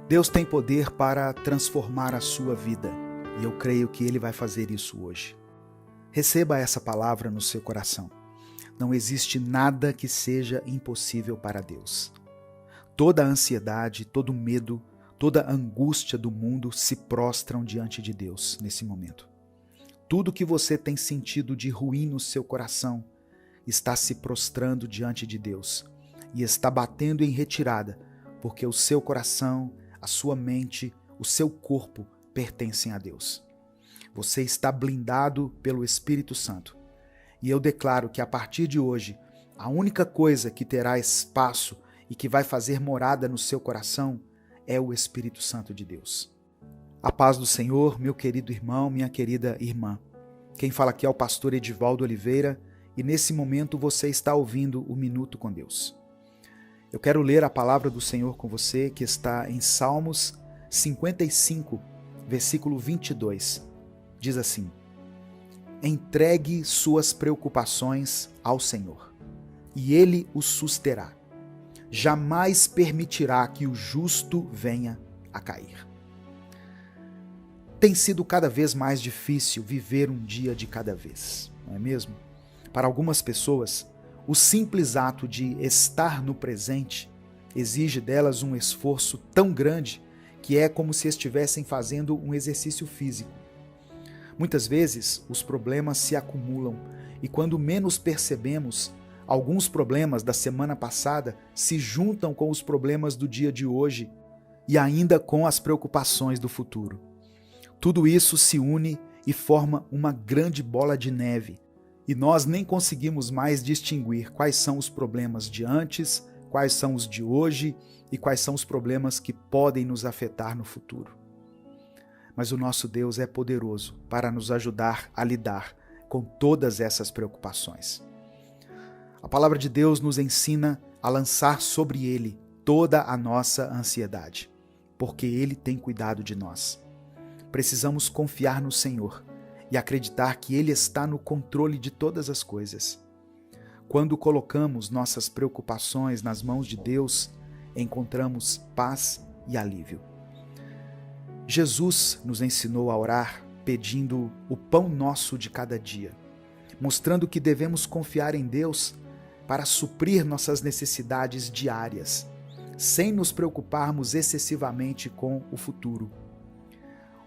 Deus tem poder para transformar a sua vida e eu creio que Ele vai fazer isso hoje. Receba essa palavra no seu coração. Não existe nada que seja impossível para Deus. Toda a ansiedade, todo o medo, toda a angústia do mundo se prostram diante de Deus nesse momento. Tudo que você tem sentido de ruim no seu coração está se prostrando diante de Deus e está batendo em retirada, porque o seu coração, a sua mente, o seu corpo pertencem a Deus. Você está blindado pelo Espírito Santo. E eu declaro que a partir de hoje, a única coisa que terá espaço e que vai fazer morada no seu coração é o Espírito Santo de Deus. A paz do Senhor, meu querido irmão, minha querida irmã. Quem fala aqui é o pastor Edivaldo Oliveira e nesse momento você está ouvindo o Minuto com Deus. Eu quero ler a palavra do Senhor com você que está em Salmos 55, versículo 22. Diz assim: entregue suas preocupações ao Senhor, e Ele os susterá. Jamais permitirá que o justo venha a cair. Tem sido cada vez mais difícil viver um dia de cada vez, não é mesmo? Para algumas pessoas, o simples ato de estar no presente exige delas um esforço tão grande que é como se estivessem fazendo um exercício físico. Muitas vezes, os problemas se acumulam e quando menos percebemos, alguns problemas da semana passada se juntam com os problemas do dia de hoje e ainda com as preocupações do futuro. Tudo isso se une e forma uma grande bola de neve e nós nem conseguimos mais distinguir quais são os problemas de antes, quais são os de hoje e quais são os problemas que podem nos afetar no futuro. Mas o nosso Deus é poderoso para nos ajudar a lidar com todas essas preocupações. A palavra de Deus nos ensina a lançar sobre Ele toda a nossa ansiedade, porque Ele tem cuidado de nós. Precisamos confiar no Senhor e acreditar que Ele está no controle de todas as coisas. Quando colocamos nossas preocupações nas mãos de Deus, encontramos paz e alívio. Jesus nos ensinou a orar pedindo o pão nosso de cada dia, mostrando que devemos confiar em Deus para suprir nossas necessidades diárias, sem nos preocuparmos excessivamente com o futuro.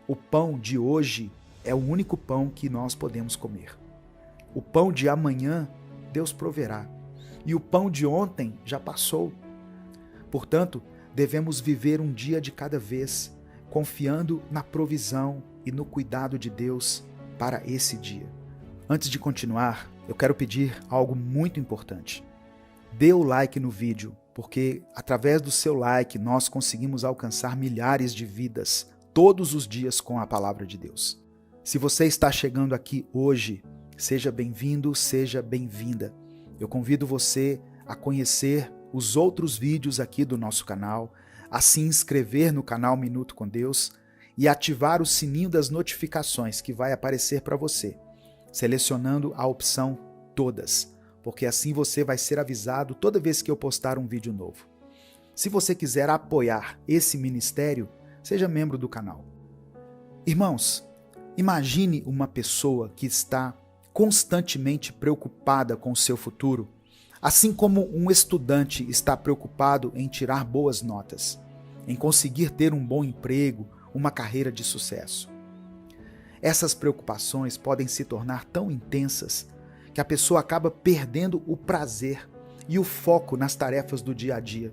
O pão de hoje é o único pão que nós podemos comer. O pão de amanhã Deus proverá, e o pão de ontem já passou. Portanto, devemos viver um dia de cada vez, confiando na provisão e no cuidado de Deus para esse dia. Antes de continuar, eu quero pedir algo muito importante. Dê o like no vídeo, porque através do seu like nós conseguimos alcançar milhares de vidas todos os dias com a palavra de Deus. Se você está chegando aqui hoje, seja bem-vindo, seja bem-vinda. Eu convido você a conhecer os outros vídeos aqui do nosso canal, a se inscrever no canal Minuto com Deus e ativar o sininho das notificações que vai aparecer para você, selecionando a opção Todas, porque assim você vai ser avisado toda vez que eu postar um vídeo novo. Se você quiser apoiar esse ministério, seja membro do canal. Irmãos, imagine uma pessoa que está constantemente preocupada com o seu futuro, assim como um estudante está preocupado em tirar boas notas, em conseguir ter um bom emprego, uma carreira de sucesso. Essas preocupações podem se tornar tão intensas que a pessoa acaba perdendo o prazer e o foco nas tarefas do dia a dia,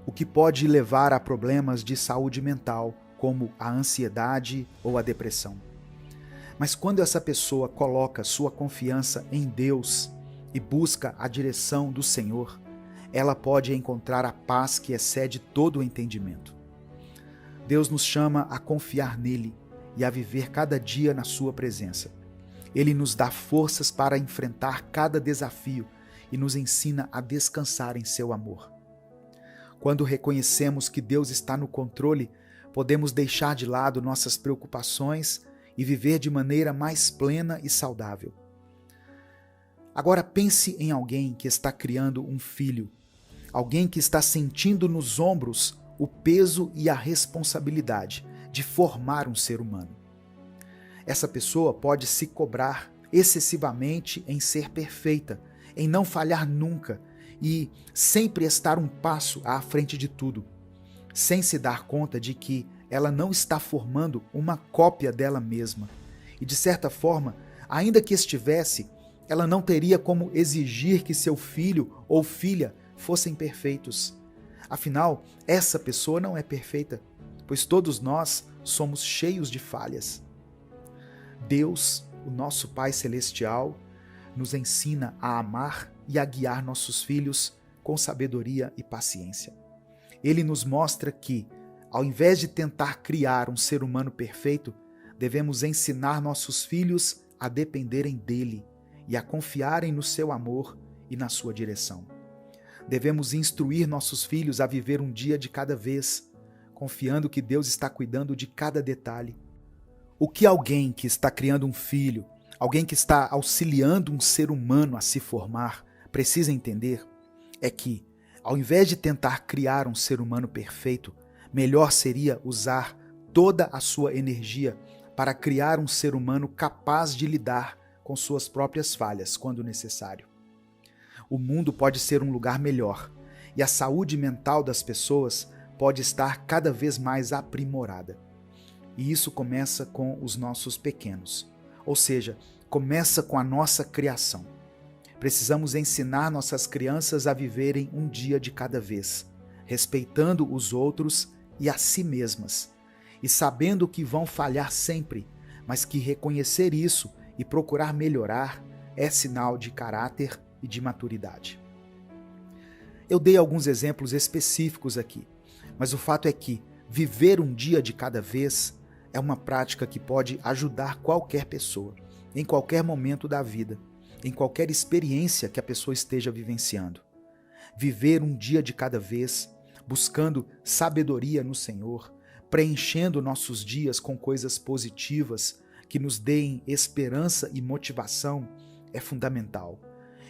o que pode levar a problemas de saúde mental, como a ansiedade ou a depressão. Mas quando essa pessoa coloca sua confiança em Deus e busca a direção do Senhor, ela pode encontrar a paz que excede todo o entendimento. Deus nos chama a confiar nele e a viver cada dia na sua presença. Ele nos dá forças para enfrentar cada desafio e nos ensina a descansar em seu amor. Quando reconhecemos que Deus está no controle, podemos deixar de lado nossas preocupações e viver de maneira mais plena e saudável. Agora pense em alguém que está criando um filho, alguém que está sentindo nos ombros o peso e a responsabilidade de formar um ser humano. Essa pessoa pode se cobrar excessivamente em ser perfeita, em não falhar nunca e sempre estar um passo à frente de tudo, sem se dar conta de que ela não está formando uma cópia dela mesma. E de certa forma, ainda que estivesse, ela não teria como exigir que seu filho ou filha fossem perfeitos. Afinal, essa pessoa não é perfeita, pois todos nós somos cheios de falhas. Deus, o nosso Pai Celestial, nos ensina a amar e a guiar nossos filhos com sabedoria e paciência. Ele nos mostra que, ao invés de tentar criar um ser humano perfeito, devemos ensinar nossos filhos a dependerem dele e a confiarem no seu amor e na sua direção. Devemos instruir nossos filhos a viver um dia de cada vez, confiando que Deus está cuidando de cada detalhe. O que alguém que está criando um filho, alguém que está auxiliando um ser humano a se formar, precisa entender é que, ao invés de tentar criar um ser humano perfeito, melhor seria usar toda a sua energia para criar um ser humano capaz de lidar com suas próprias falhas quando necessário. O mundo pode ser um lugar melhor e a saúde mental das pessoas pode estar cada vez mais aprimorada. E isso começa com os nossos pequenos, ou seja, começa com a nossa criação. Precisamos ensinar nossas crianças a viverem um dia de cada vez, respeitando os outros e a si mesmas, e sabendo que vão falhar sempre, mas que reconhecer isso e procurar melhorar é sinal de caráter e de maturidade. Eu dei alguns exemplos específicos aqui, mas o fato é que viver um dia de cada vez é uma prática que pode ajudar qualquer pessoa, em qualquer momento da vida, em qualquer experiência que a pessoa esteja vivenciando. Viver um dia de cada vez, buscando sabedoria no Senhor, preenchendo nossos dias com coisas positivas que nos deem esperança e motivação, é fundamental.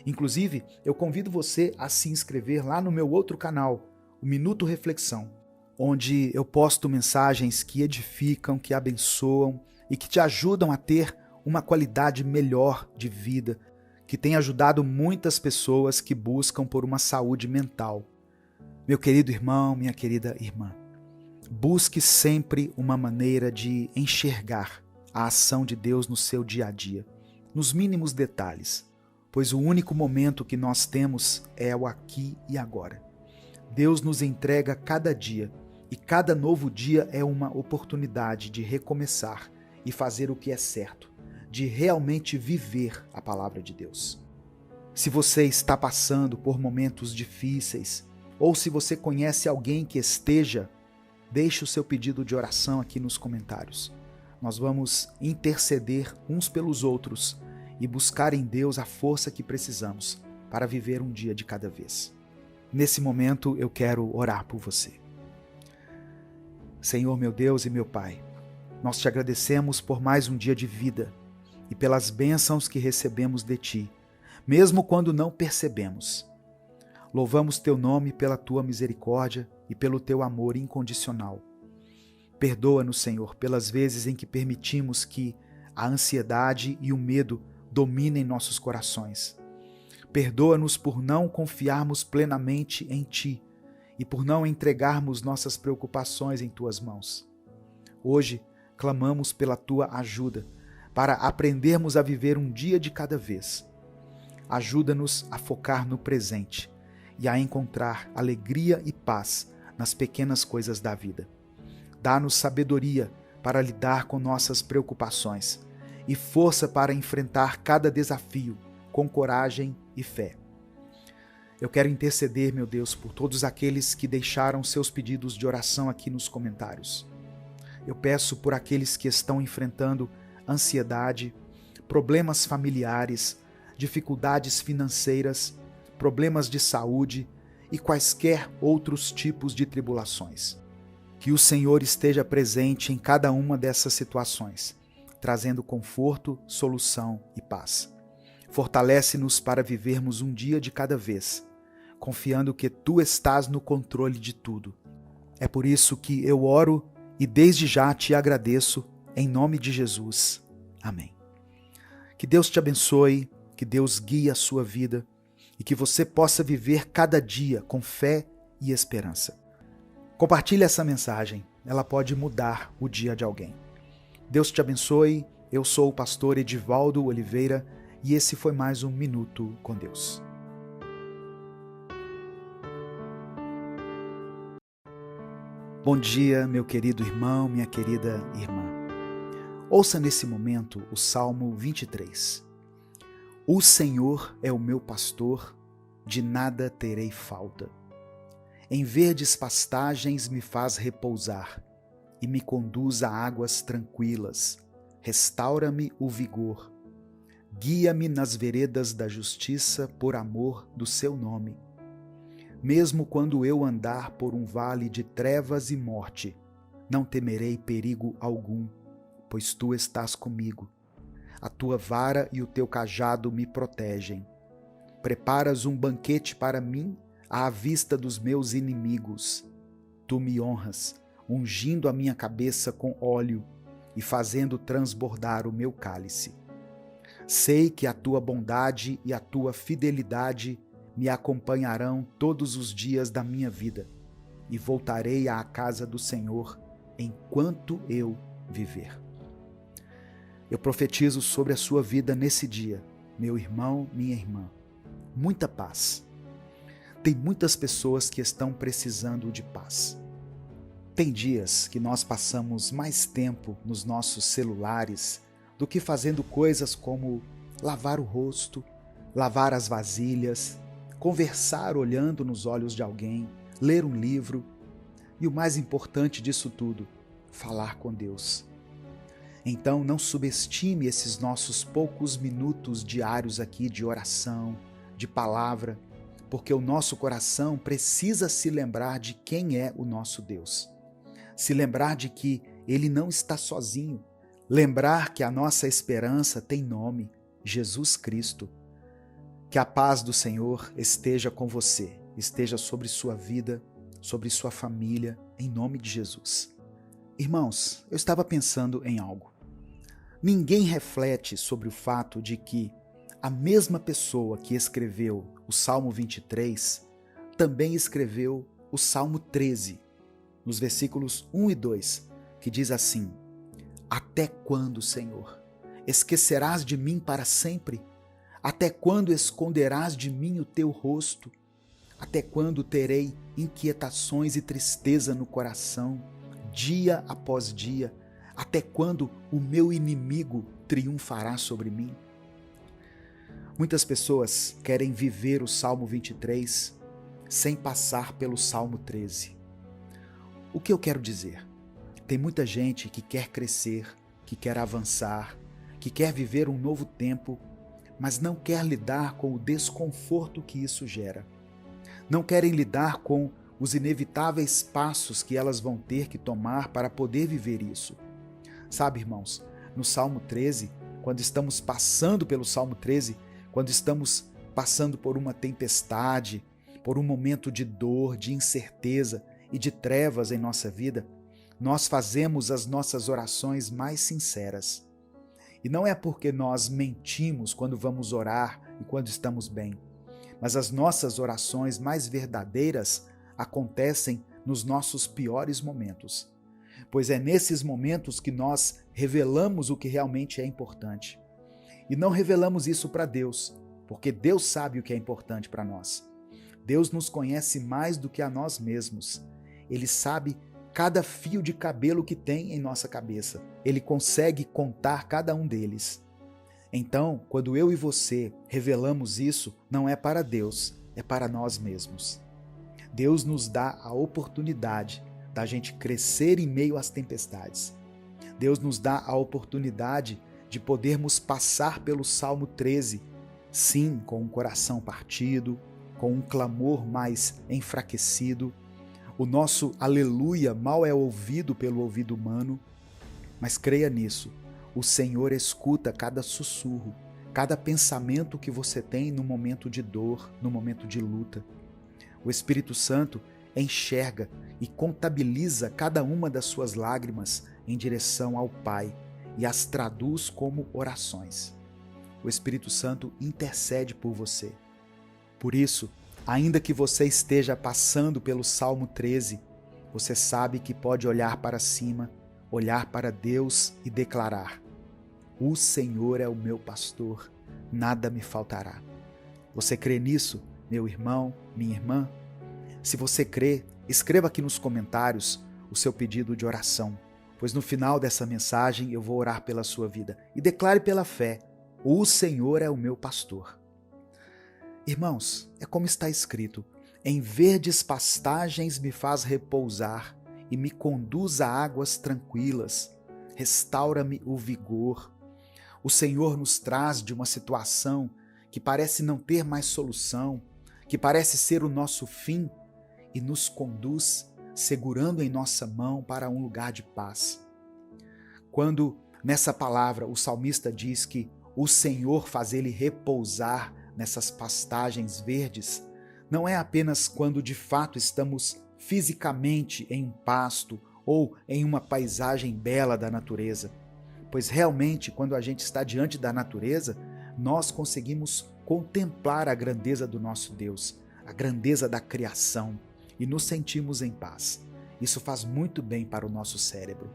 Inclusive, eu convido você a se inscrever lá no meu outro canal, o Minuto Reflexão, onde eu posto mensagens que edificam, que abençoam e que te ajudam a ter uma qualidade melhor de vida, que tem ajudado muitas pessoas que buscam por uma saúde mental. Meu querido irmão, minha querida irmã, busque sempre uma maneira de enxergar a ação de Deus no seu dia a dia, nos mínimos detalhes, pois o único momento que nós temos é o aqui e agora. Deus nos entrega cada dia, e cada novo dia é uma oportunidade de recomeçar e fazer o que é certo, de realmente viver a palavra de Deus. Se você está passando por momentos difíceis, ou se você conhece alguém que esteja, deixe o seu pedido de oração aqui nos comentários. Nós vamos interceder uns pelos outros e buscar em Deus a força que precisamos para viver um dia de cada vez. Nesse momento eu quero orar por você. Senhor, meu Deus e meu Pai, nós te agradecemos por mais um dia de vida e pelas bênçãos que recebemos de Ti, mesmo quando não percebemos. Louvamos Teu nome pela Tua misericórdia e pelo Teu amor incondicional. Perdoa-nos, Senhor, pelas vezes em que permitimos que a ansiedade e o medo dominem nossos corações. Perdoa-nos por não confiarmos plenamente em Ti e por não entregarmos nossas preocupações em Tuas mãos. Hoje, clamamos pela Tua ajuda para aprendermos a viver um dia de cada vez. Ajuda-nos a focar no presente e a encontrar alegria e paz nas pequenas coisas da vida. Dá-nos sabedoria para lidar com nossas preocupações e força para enfrentar cada desafio com coragem e fé. Eu quero interceder, meu Deus, por todos aqueles que deixaram seus pedidos de oração aqui nos comentários. Eu peço por aqueles que estão enfrentando ansiedade, problemas familiares, dificuldades financeiras, problemas de saúde e quaisquer outros tipos de tribulações. Que o Senhor esteja presente em cada uma dessas situações, trazendo conforto, solução e paz. Fortalece-nos para vivermos um dia de cada vez, confiando que Tu estás no controle de tudo. É por isso que eu oro e desde já te agradeço em nome de Jesus. Amém. Que Deus te abençoe, que Deus guie a sua vida e que você possa viver cada dia com fé e esperança. Compartilhe essa mensagem, ela pode mudar o dia de alguém. Deus te abençoe, eu sou o pastor Edivaldo Oliveira e esse foi mais um Minuto com Deus. Bom dia, meu querido irmão, minha querida irmã. Ouça nesse momento o Salmo 23. O Senhor é o meu pastor, de nada terei falta. Em verdes pastagens me faz repousar e me conduz a águas tranquilas. Restaura-me o vigor. Guia-me nas veredas da justiça por amor do seu nome. Mesmo quando eu andar por um vale de trevas e morte, não temerei perigo algum, pois tu estás comigo. A tua vara e o teu cajado me protegem. Preparas um banquete para mim à vista dos meus inimigos. Tu me honras, ungindo a minha cabeça com óleo e fazendo transbordar o meu cálice. Sei que a tua bondade e a tua fidelidade me acompanharão todos os dias da minha vida e voltarei à casa do Senhor enquanto eu viver. Eu profetizo sobre a sua vida nesse dia, meu irmão, minha irmã. Muita paz. Tem muitas pessoas que estão precisando de paz. Tem dias que nós passamos mais tempo nos nossos celulares do que fazendo coisas como lavar o rosto, lavar as vasilhas, conversar olhando nos olhos de alguém, ler um livro e o mais importante disso tudo, falar com Deus. Então não subestime esses nossos poucos minutos diários aqui de oração, de palavra, porque o nosso coração precisa se lembrar de quem é o nosso Deus. Se lembrar de que Ele não está sozinho. Lembrar que a nossa esperança tem nome, Jesus Cristo. Que a paz do Senhor esteja com você, esteja sobre sua vida, sobre sua família, em nome de Jesus. Irmãos, eu estava pensando em algo. Ninguém reflete sobre o fato de que a mesma pessoa que escreveu o Salmo 23 também escreveu o Salmo 13, nos versículos 1 e 2, que diz assim: Até quando, Senhor, esquecerás de mim para sempre? Até quando esconderás de mim o teu rosto? Até quando terei inquietações e tristeza no coração, dia após dia? Até quando o meu inimigo triunfará sobre mim? Muitas pessoas querem viver o Salmo 23 sem passar pelo Salmo 13. O que eu quero dizer? Tem muita gente que quer crescer, que quer avançar, que quer viver um novo tempo, mas não quer lidar com o desconforto que isso gera. Não querem lidar com os inevitáveis passos que elas vão ter que tomar para poder viver isso. Sabe, irmãos, no Salmo 13, quando estamos passando pelo Salmo 13, quando estamos passando por uma tempestade, por um momento de dor, de incerteza e de trevas em nossa vida, nós fazemos as nossas orações mais sinceras. E não é porque nós mentimos quando vamos orar e quando estamos bem, mas as nossas orações mais verdadeiras acontecem nos nossos piores momentos. Pois é nesses momentos que nós revelamos o que realmente é importante. E não revelamos isso para Deus, porque Deus sabe o que é importante para nós. Deus nos conhece mais do que a nós mesmos. Ele sabe cada fio de cabelo que tem em nossa cabeça. Ele consegue contar cada um deles. Então, quando eu e você revelamos isso, não é para Deus, é para nós mesmos. Deus nos dá a oportunidade da gente crescer em meio às tempestades. Deus nos dá a oportunidade de podermos passar pelo Salmo 13, sim, com um coração partido, com um clamor mais enfraquecido. O nosso aleluia mal é ouvido pelo ouvido humano, mas creia nisso, o Senhor escuta cada sussurro, cada pensamento que você tem no momento de dor, no momento de luta. O Espírito Santo, enxerga e contabiliza cada uma das suas lágrimas em direção ao Pai e as traduz como orações. O Espírito Santo intercede por você. Por isso, ainda que você esteja passando pelo Salmo 13, você sabe que pode olhar para cima, olhar para Deus e declarar: o Senhor é o meu pastor, nada me faltará. Você crê nisso, meu irmão, minha irmã? Se você crê, escreva aqui nos comentários o seu pedido de oração, pois no final dessa mensagem eu vou orar pela sua vida. E declare pela fé: o Senhor é o meu pastor. Irmãos, é como está escrito: em verdes pastagens me faz repousar e me conduz a águas tranquilas, restaura-me o vigor. O Senhor nos traz de uma situação que parece não ter mais solução, que parece ser o nosso fim, e nos conduz, segurando em nossa mão para um lugar de paz. Quando nessa palavra o salmista diz que o Senhor faz ele repousar nessas pastagens verdes, não é apenas quando de fato estamos fisicamente em um pasto ou em uma paisagem bela da natureza, pois realmente quando a gente está diante da natureza, nós conseguimos contemplar a grandeza do nosso Deus, a grandeza da criação, e nos sentimos em paz. Isso faz muito bem para o nosso cérebro.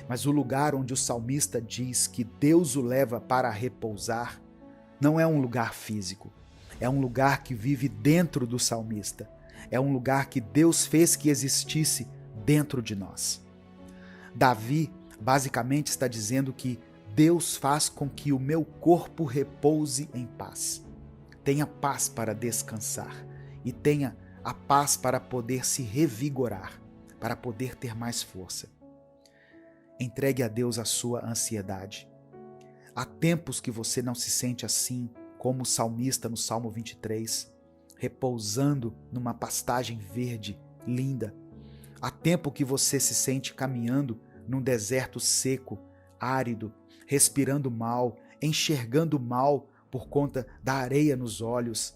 Mas o lugar onde o salmista diz que Deus o leva para repousar não é um lugar físico, é um lugar que vive dentro do salmista, é um lugar que Deus fez que existisse dentro de nós. Davi basicamente está dizendo que Deus faz com que o meu corpo repouse em paz. Tenha paz para descansar e tenha a paz para poder se revigorar, para poder ter mais força. Entregue a Deus a sua ansiedade. Há tempos que você não se sente assim, como o salmista no Salmo 23, repousando numa pastagem verde, linda. Há tempo que você se sente caminhando num deserto seco, árido, respirando mal, enxergando mal por conta da areia nos olhos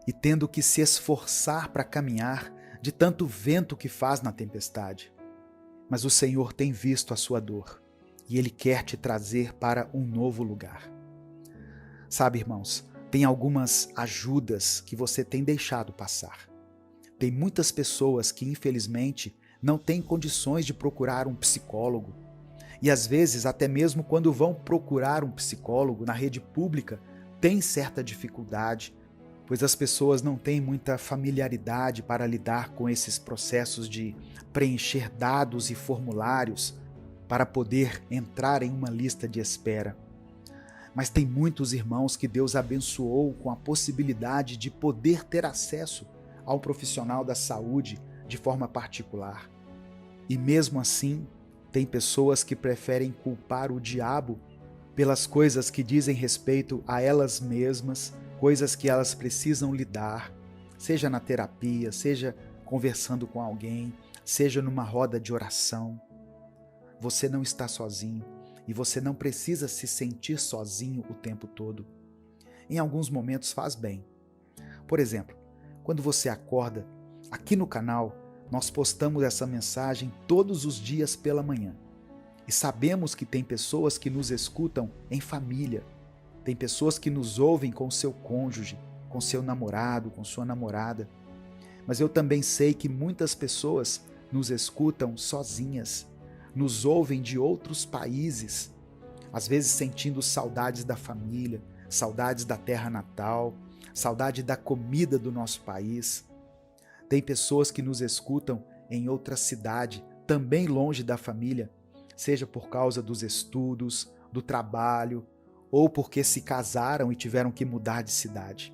e tendo que se esforçar para caminhar de tanto vento que faz na tempestade. Mas o Senhor tem visto a sua dor e Ele quer te trazer para um novo lugar. Sabe, irmãos, tem algumas ajudas que você tem deixado passar. Tem muitas pessoas que, infelizmente, não têm condições de procurar um psicólogo. E às vezes, até mesmo quando vão procurar um psicólogo na rede pública, tem certa dificuldade, pois as pessoas não têm muita familiaridade para lidar com esses processos de preencher dados e formulários para poder entrar em uma lista de espera. Mas tem muitos irmãos que Deus abençoou com a possibilidade de poder ter acesso ao profissional da saúde de forma particular. E mesmo assim, tem pessoas que preferem culpar o diabo pelas coisas que dizem respeito a elas mesmas, coisas que elas precisam lidar, seja na terapia, seja conversando com alguém, seja numa roda de oração. Você não está sozinho e você não precisa se sentir sozinho o tempo todo. Em alguns momentos faz bem. Por exemplo, quando você acorda, aqui no canal, nós postamos essa mensagem todos os dias pela manhã. E sabemos que tem pessoas que nos escutam em família. Tem pessoas que nos ouvem com seu cônjuge, com seu namorado, com sua namorada. Mas eu também sei que muitas pessoas nos escutam sozinhas, nos ouvem de outros países, às vezes sentindo saudades da família, saudades da terra natal, saudade da comida do nosso país. Tem pessoas que nos escutam em outra cidade, também longe da família, seja por causa dos estudos, do trabalho, ou porque se casaram e tiveram que mudar de cidade.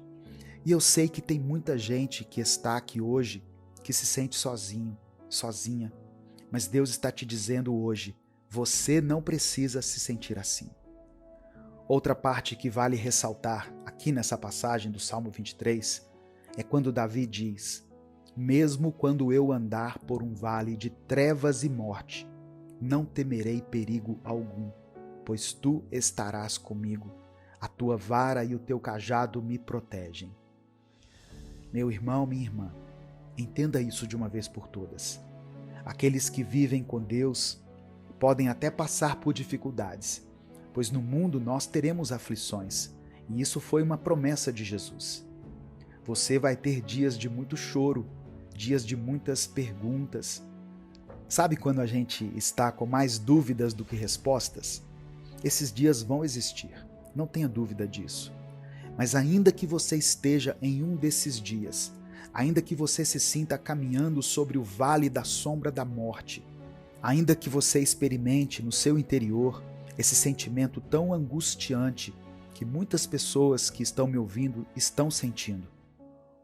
E eu sei que tem muita gente que está aqui hoje que se sente sozinho, sozinha. Mas Deus está te dizendo hoje, você não precisa se sentir assim. Outra parte que vale ressaltar aqui nessa passagem do Salmo 23 é quando Davi diz: mesmo quando eu andar por um vale de trevas e morte, não temerei perigo algum, pois tu estarás comigo, a tua vara e o teu cajado me protegem. Meu irmão, minha irmã, Entenda isso de uma vez por todas. Aqueles que vivem com Deus podem até passar por dificuldades, pois no mundo nós teremos aflições, e isso foi uma promessa de Jesus. Você vai ter dias de muito choro, dias de muitas perguntas. Sabe quando a gente está com mais dúvidas do que respostas? Esses dias vão existir, não tenha dúvida disso. Mas ainda que você esteja em um desses dias, ainda que você se sinta caminhando sobre o vale da sombra da morte, ainda que você experimente no seu interior esse sentimento tão angustiante que muitas pessoas que estão me ouvindo estão sentindo.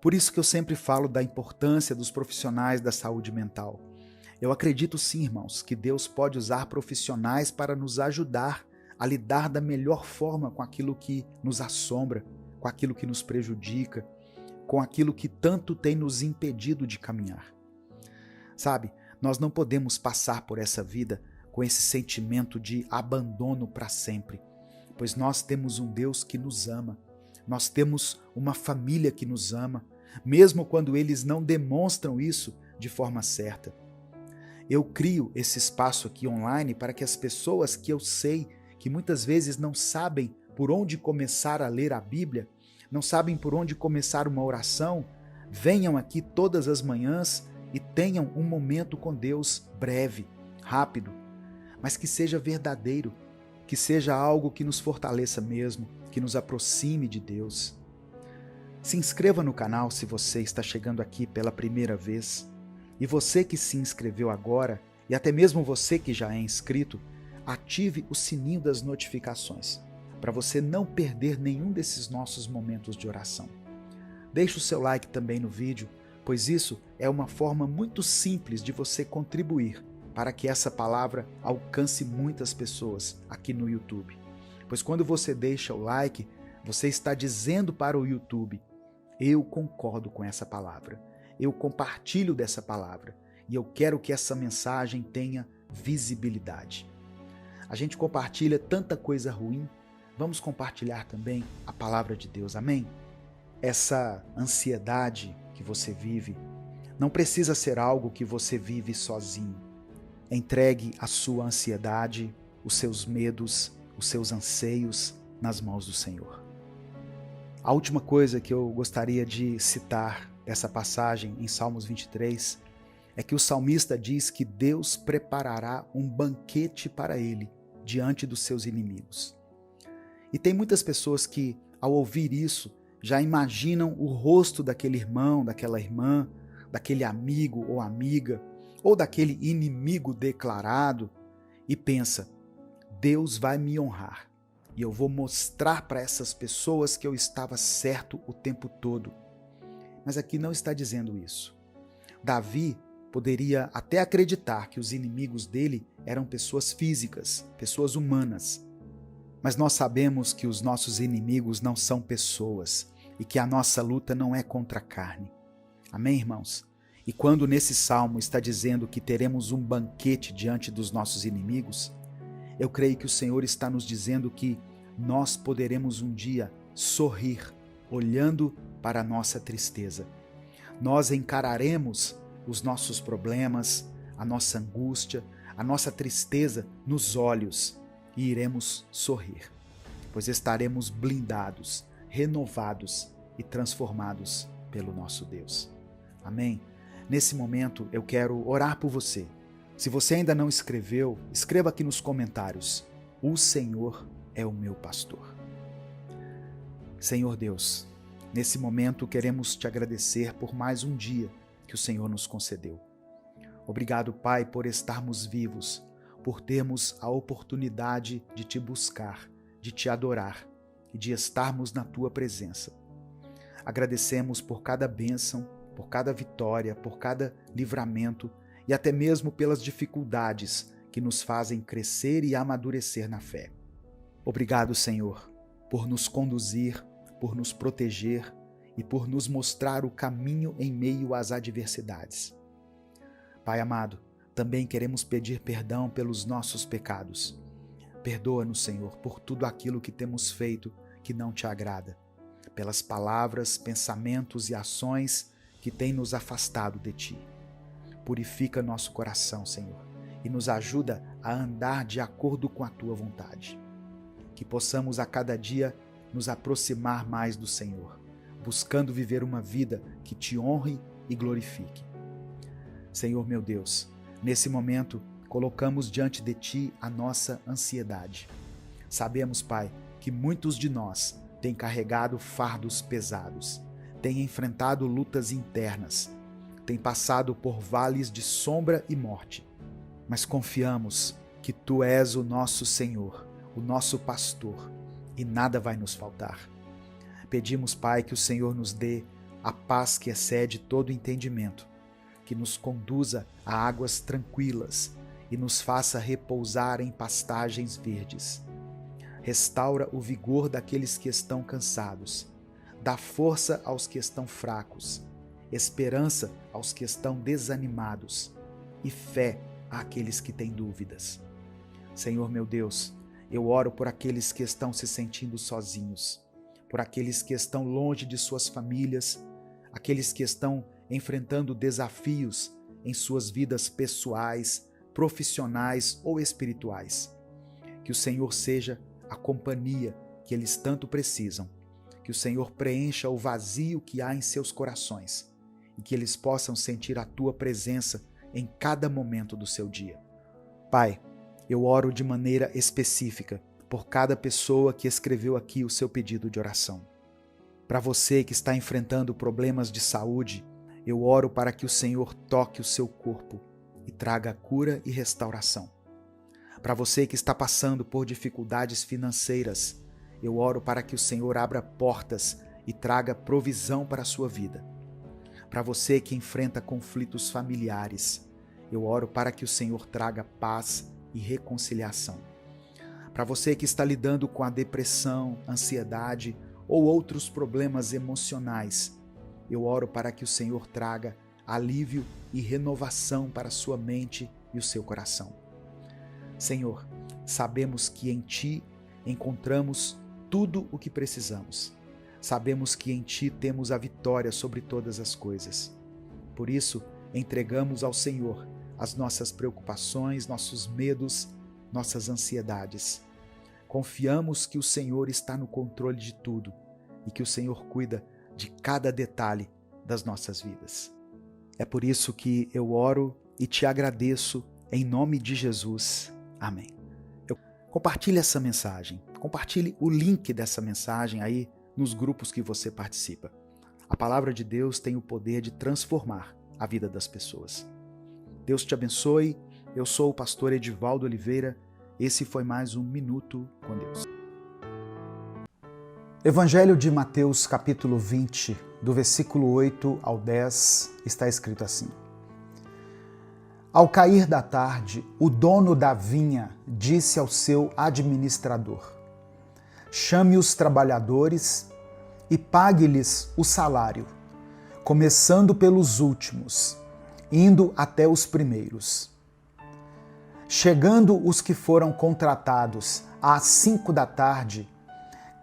Por isso que eu sempre falo da importância dos profissionais da saúde mental. Eu acredito sim, irmãos, que Deus pode usar profissionais para nos ajudar a lidar da melhor forma com aquilo que nos assombra, com aquilo que nos prejudica, com aquilo que tanto tem nos impedido de caminhar. Sabe, nós não podemos passar por essa vida com esse sentimento de abandono para sempre, pois nós temos um Deus que nos ama, nós temos uma família que nos ama, mesmo quando eles não demonstram isso de forma certa. Eu crio esse espaço aqui online para que as pessoas que eu sei que muitas vezes não sabem por onde começar a ler a Bíblia, não sabem por onde começar uma oração, venham aqui todas as manhãs e tenham um momento com Deus breve, rápido, mas que seja verdadeiro, que seja algo que nos fortaleça mesmo, que nos aproxime de Deus. Se inscreva no canal se você está chegando aqui pela primeira vez. E você que se inscreveu agora, e até mesmo você que já é inscrito, ative o sininho das notificações, para você não perder nenhum desses nossos momentos de oração. Deixe o seu like também no vídeo, pois isso é uma forma muito simples de você contribuir para que essa palavra alcance muitas pessoas aqui no YouTube. Pois quando você deixa o like, você está dizendo para o YouTube: eu concordo com essa palavra, eu compartilho dessa palavra e eu quero que essa mensagem tenha visibilidade. A gente compartilha tanta coisa ruim, vamos compartilhar também a palavra de Deus, amém? Essa ansiedade que você vive não precisa ser algo que você vive sozinho. Entregue a sua ansiedade, os seus medos, os seus anseios nas mãos do Senhor. A última coisa que eu gostaria de citar dessa passagem em Salmos 23 é que o salmista diz que Deus preparará um banquete para ele diante dos seus inimigos. E tem muitas pessoas que, ao ouvir isso, já imaginam o rosto daquele irmão, daquela irmã, daquele amigo ou amiga, ou daquele inimigo declarado, e pensa: Deus vai me honrar, e eu vou mostrar para essas pessoas que eu estava certo o tempo todo. Mas aqui não está dizendo isso. Davi poderia até acreditar que os inimigos dele eram pessoas físicas, pessoas humanas. Mas nós sabemos que os nossos inimigos não são pessoas e que a nossa luta não é contra a carne. Amém, irmãos? E quando nesse salmo está dizendo que teremos um banquete diante dos nossos inimigos, eu creio que o Senhor está nos dizendo que nós poderemos um dia sorrir olhando para a nossa tristeza. Nós encararemos os nossos problemas, a nossa angústia, a nossa tristeza nos olhos e iremos sorrir, pois estaremos blindados, renovados e transformados pelo nosso Deus. Amém? Nesse momento eu quero orar por você. Se você ainda não escreveu, escreva aqui nos comentários: o Senhor é o meu pastor. Senhor Deus, nesse momento queremos te agradecer por mais um dia que o Senhor nos concedeu. Obrigado, Pai, por estarmos vivos, por termos a oportunidade de te buscar, de te adorar e de estarmos na tua presença. Agradecemos por cada bênção, por cada vitória, por cada livramento e até mesmo pelas dificuldades que nos fazem crescer e amadurecer na fé. Obrigado, Senhor, por nos conduzir, por nos proteger e por nos mostrar o caminho em meio às adversidades. Pai amado, também queremos pedir perdão pelos nossos pecados. Perdoa-nos, Senhor, por tudo aquilo que temos feito que não te agrada, pelas palavras, pensamentos e ações que tem nos afastado de Ti. Purifica nosso coração, Senhor, e nos ajuda a andar de acordo com a Tua vontade. Que possamos a cada dia nos aproximar mais do Senhor, buscando viver uma vida que Te honre e glorifique. Senhor meu Deus, nesse momento colocamos diante de Ti a nossa ansiedade. Sabemos, Pai, que muitos de nós têm carregado fardos pesados, têm enfrentado lutas internas, têm passado por vales de sombra e morte, mas confiamos que Tu és o nosso Senhor, o nosso pastor, e nada vai nos faltar. Pedimos, Pai, que o Senhor nos dê a paz que excede todo entendimento, que nos conduza a águas tranquilas e nos faça repousar em pastagens verdes. Restaura o vigor daqueles que estão cansados, dá força aos que estão fracos, esperança aos que estão desanimados e fé àqueles que têm dúvidas. Senhor meu Deus, eu oro por aqueles que estão se sentindo sozinhos, por aqueles que estão longe de suas famílias, aqueles que estão enfrentando desafios em suas vidas pessoais, profissionais ou espirituais. Que o Senhor seja a companhia que eles tanto precisam, que o Senhor preencha o vazio que há em seus corações e que eles possam sentir a Tua presença em cada momento do seu dia. Pai, eu oro de maneira específica por cada pessoa que escreveu aqui o seu pedido de oração. Para você que está enfrentando problemas de saúde, eu oro para que o Senhor toque o seu corpo e traga cura e restauração. Para você que está passando por dificuldades financeiras, eu oro para que o Senhor abra portas e traga provisão para a sua vida. Para você que enfrenta conflitos familiares, eu oro para que o Senhor traga paz e reconciliação. Para você que está lidando com a depressão, ansiedade ou outros problemas emocionais, eu oro para que o Senhor traga alívio e renovação para a sua mente e o seu coração. Senhor, sabemos que em Ti encontramos tudo o que precisamos. Sabemos que em Ti temos a vitória sobre todas as coisas. Por isso, entregamos ao Senhor as nossas preocupações, nossos medos, nossas ansiedades. Confiamos que o Senhor está no controle de tudo e que o Senhor cuida de cada detalhe das nossas vidas. É por isso que eu oro e Te agradeço em nome de Jesus. Amém. Compartilhe essa mensagem, compartilhe o link dessa mensagem aí nos grupos que você participa. A palavra de Deus tem o poder de transformar a vida das pessoas. Deus te abençoe. Eu sou o pastor Edivaldo Oliveira. Esse foi mais um Minuto com Deus. Evangelho de Mateus, capítulo 20, do versículo 8 ao 10, está escrito assim. Ao cair da tarde, o dono da vinha disse ao seu administrador: chame os trabalhadores e pague-lhes o salário, começando pelos últimos, indo até os primeiros. Chegando os que foram contratados às 5 da tarde,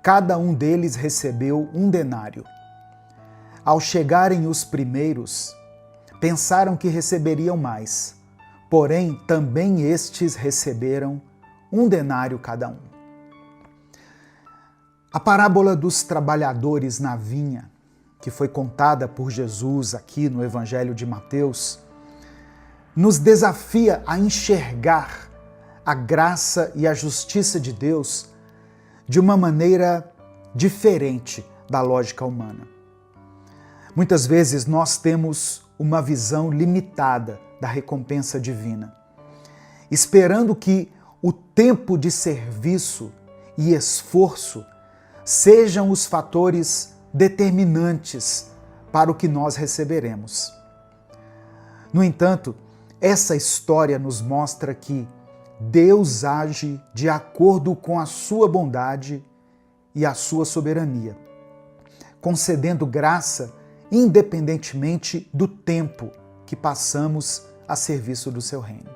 cada um deles recebeu 1 denário. Ao chegarem os primeiros, pensaram que receberiam mais, porém também estes receberam 1 denário cada um. A parábola dos trabalhadores na vinha, que foi contada por Jesus aqui no Evangelho de Mateus, nos desafia a enxergar a graça e a justiça de Deus de uma maneira diferente da lógica humana. Muitas vezes nós temos uma visão limitada da recompensa divina, esperando que o tempo de serviço e esforço sejam os fatores determinantes para o que nós receberemos. No entanto, essa história nos mostra que Deus age de acordo com a sua bondade e a sua soberania, concedendo graça independentemente do tempo que passamos a serviço do seu reino.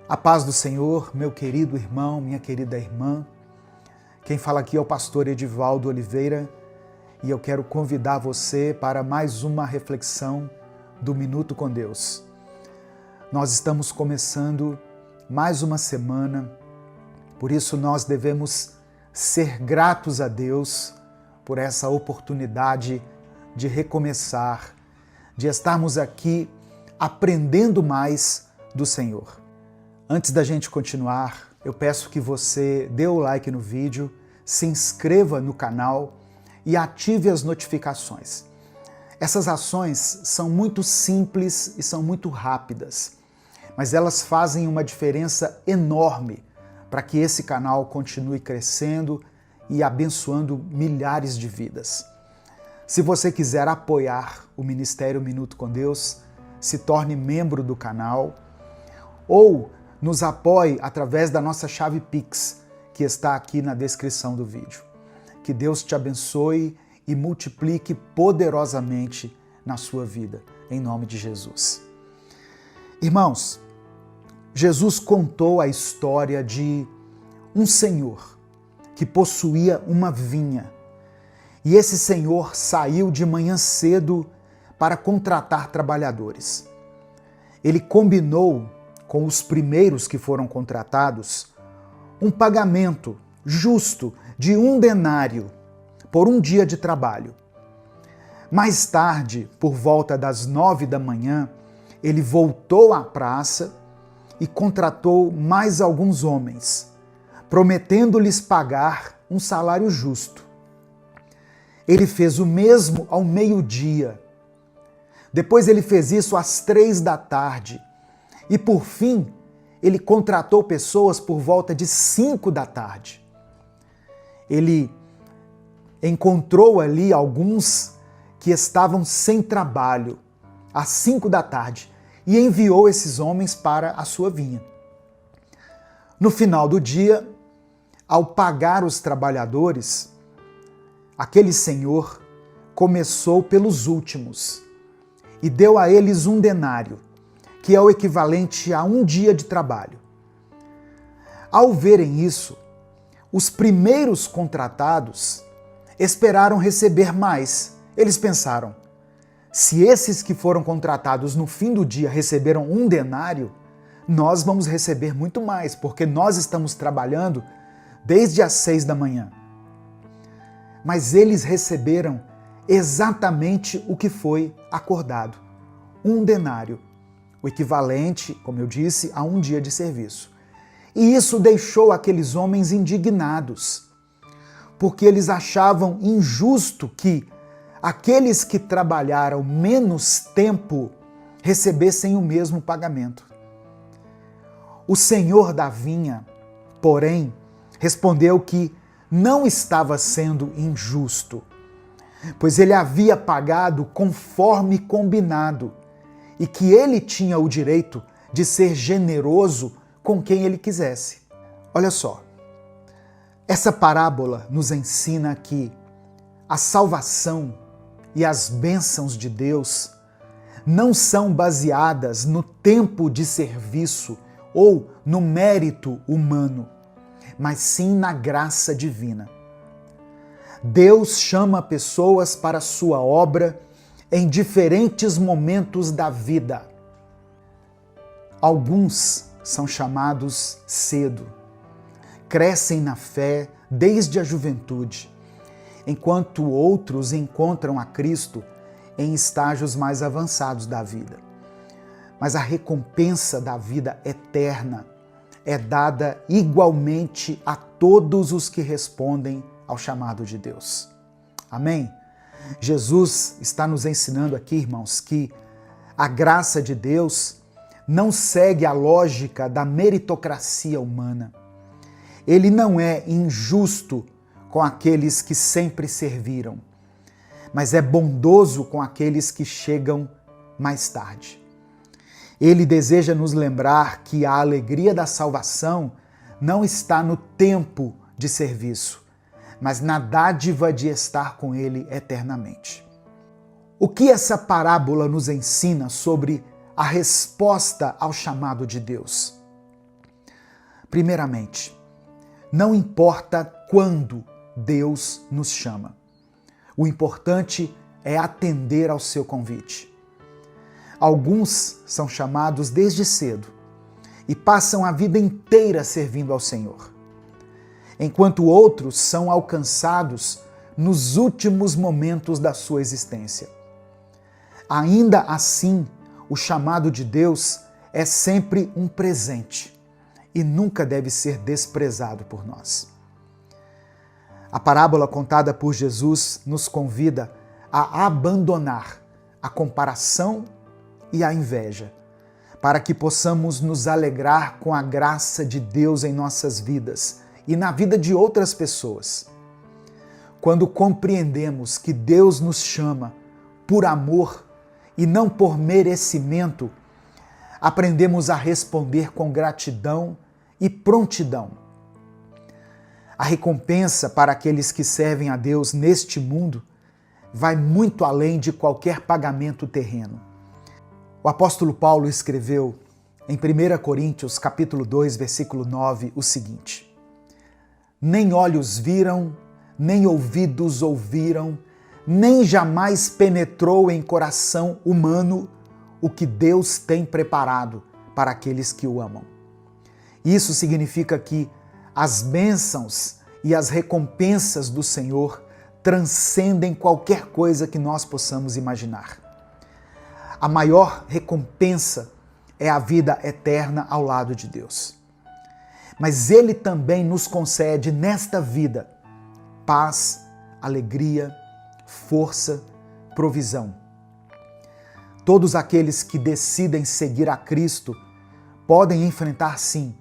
A paz do Senhor, meu querido irmão, minha querida irmã. Quem fala aqui é o pastor Edivaldo Oliveira e eu quero convidar você para mais uma reflexão do Minuto com Deus. Nós estamos começando mais uma semana, por isso nós devemos ser gratos a Deus por essa oportunidade de recomeçar, de estarmos aqui aprendendo mais do Senhor. Antes da gente continuar, eu peço que você dê o like no vídeo, se inscreva no canal e ative as notificações. Essas ações são muito simples e são muito rápidas, mas elas fazem uma diferença enorme para que esse canal continue crescendo e abençoando milhares de vidas. Se você quiser apoiar o Ministério Minuto com Deus, se torne membro do canal ou nos apoie através da nossa chave Pix, que está aqui na descrição do vídeo. Que Deus te abençoe e multiplique poderosamente na sua vida, em nome de Jesus. Irmãos, Jesus contou a história de um senhor que possuía uma vinha. E esse senhor saiu de manhã cedo para contratar trabalhadores. Ele combinou com os primeiros que foram contratados um pagamento justo de 1 denário por um dia de trabalho. Mais tarde, por volta das 9 da manhã, ele voltou à praça e contratou mais alguns homens, prometendo-lhes pagar um salário justo. Ele fez o mesmo ao meio-dia. Depois ele fez isso às 3 da tarde. E por fim, ele contratou pessoas por volta de 5 da tarde. Ele encontrou ali alguns que estavam sem trabalho às 5 da tarde e enviou esses homens para a sua vinha. No final do dia, ao pagar os trabalhadores, aquele senhor começou pelos últimos e deu a eles 1 denário, que é o equivalente a um dia de trabalho. Ao verem isso, os primeiros contratados esperaram receber mais. Eles pensaram, se esses que foram contratados no fim do dia receberam 1 denário, nós vamos receber muito mais, porque nós estamos trabalhando desde as 6 da manhã. Mas eles receberam exatamente o que foi acordado, 1 denário, o equivalente, como eu disse, a um dia de serviço. E isso deixou aqueles homens indignados, porque eles achavam injusto que aqueles que trabalharam menos tempo recebessem o mesmo pagamento. O senhor da vinha, porém, respondeu que não estava sendo injusto, pois ele havia pagado conforme combinado e que ele tinha o direito de ser generoso com quem ele quisesse. Olha só, essa parábola nos ensina que a salvação e as bênçãos de Deus não são baseadas no tempo de serviço ou no mérito humano, mas sim na graça divina. Deus chama pessoas para a sua obra em diferentes momentos da vida. Alguns são chamados cedo, crescem na fé desde a juventude, enquanto outros encontram a Cristo em estágios mais avançados da vida. Mas a recompensa da vida eterna é dada igualmente a todos os que respondem ao chamado de Deus. Amém? Jesus está nos ensinando aqui, irmãos, que a graça de Deus não segue a lógica da meritocracia humana. Ele não é injusto com aqueles que sempre serviram, mas é bondoso com aqueles que chegam mais tarde. Ele deseja nos lembrar que a alegria da salvação não está no tempo de serviço, mas na dádiva de estar com Ele eternamente. O que essa parábola nos ensina sobre a resposta ao chamado de Deus? Primeiramente, não importa quando Deus nos chama. O importante é atender ao seu convite. Alguns são chamados desde cedo e passam a vida inteira servindo ao Senhor, enquanto outros são alcançados nos últimos momentos da sua existência. Ainda assim, o chamado de Deus é sempre um presente e nunca deve ser desprezado por nós. A parábola contada por Jesus nos convida a abandonar a comparação e a inveja, para que possamos nos alegrar com a graça de Deus em nossas vidas e na vida de outras pessoas. Quando compreendemos que Deus nos chama por amor e não por merecimento, aprendemos a responder com gratidão e prontidão. A recompensa para aqueles que servem a Deus neste mundo vai muito além de qualquer pagamento terreno. O apóstolo Paulo escreveu em 1 Coríntios, capítulo 2, versículo 9, o seguinte: Nem olhos viram, nem ouvidos ouviram, nem jamais penetrou em coração humano o que Deus tem preparado para aqueles que o amam. Isso significa que as bênçãos e as recompensas do Senhor transcendem qualquer coisa que nós possamos imaginar. A maior recompensa é a vida eterna ao lado de Deus. Mas Ele também nos concede nesta vida paz, alegria, força, provisão. Todos aqueles que decidem seguir a Cristo podem enfrentar, sim,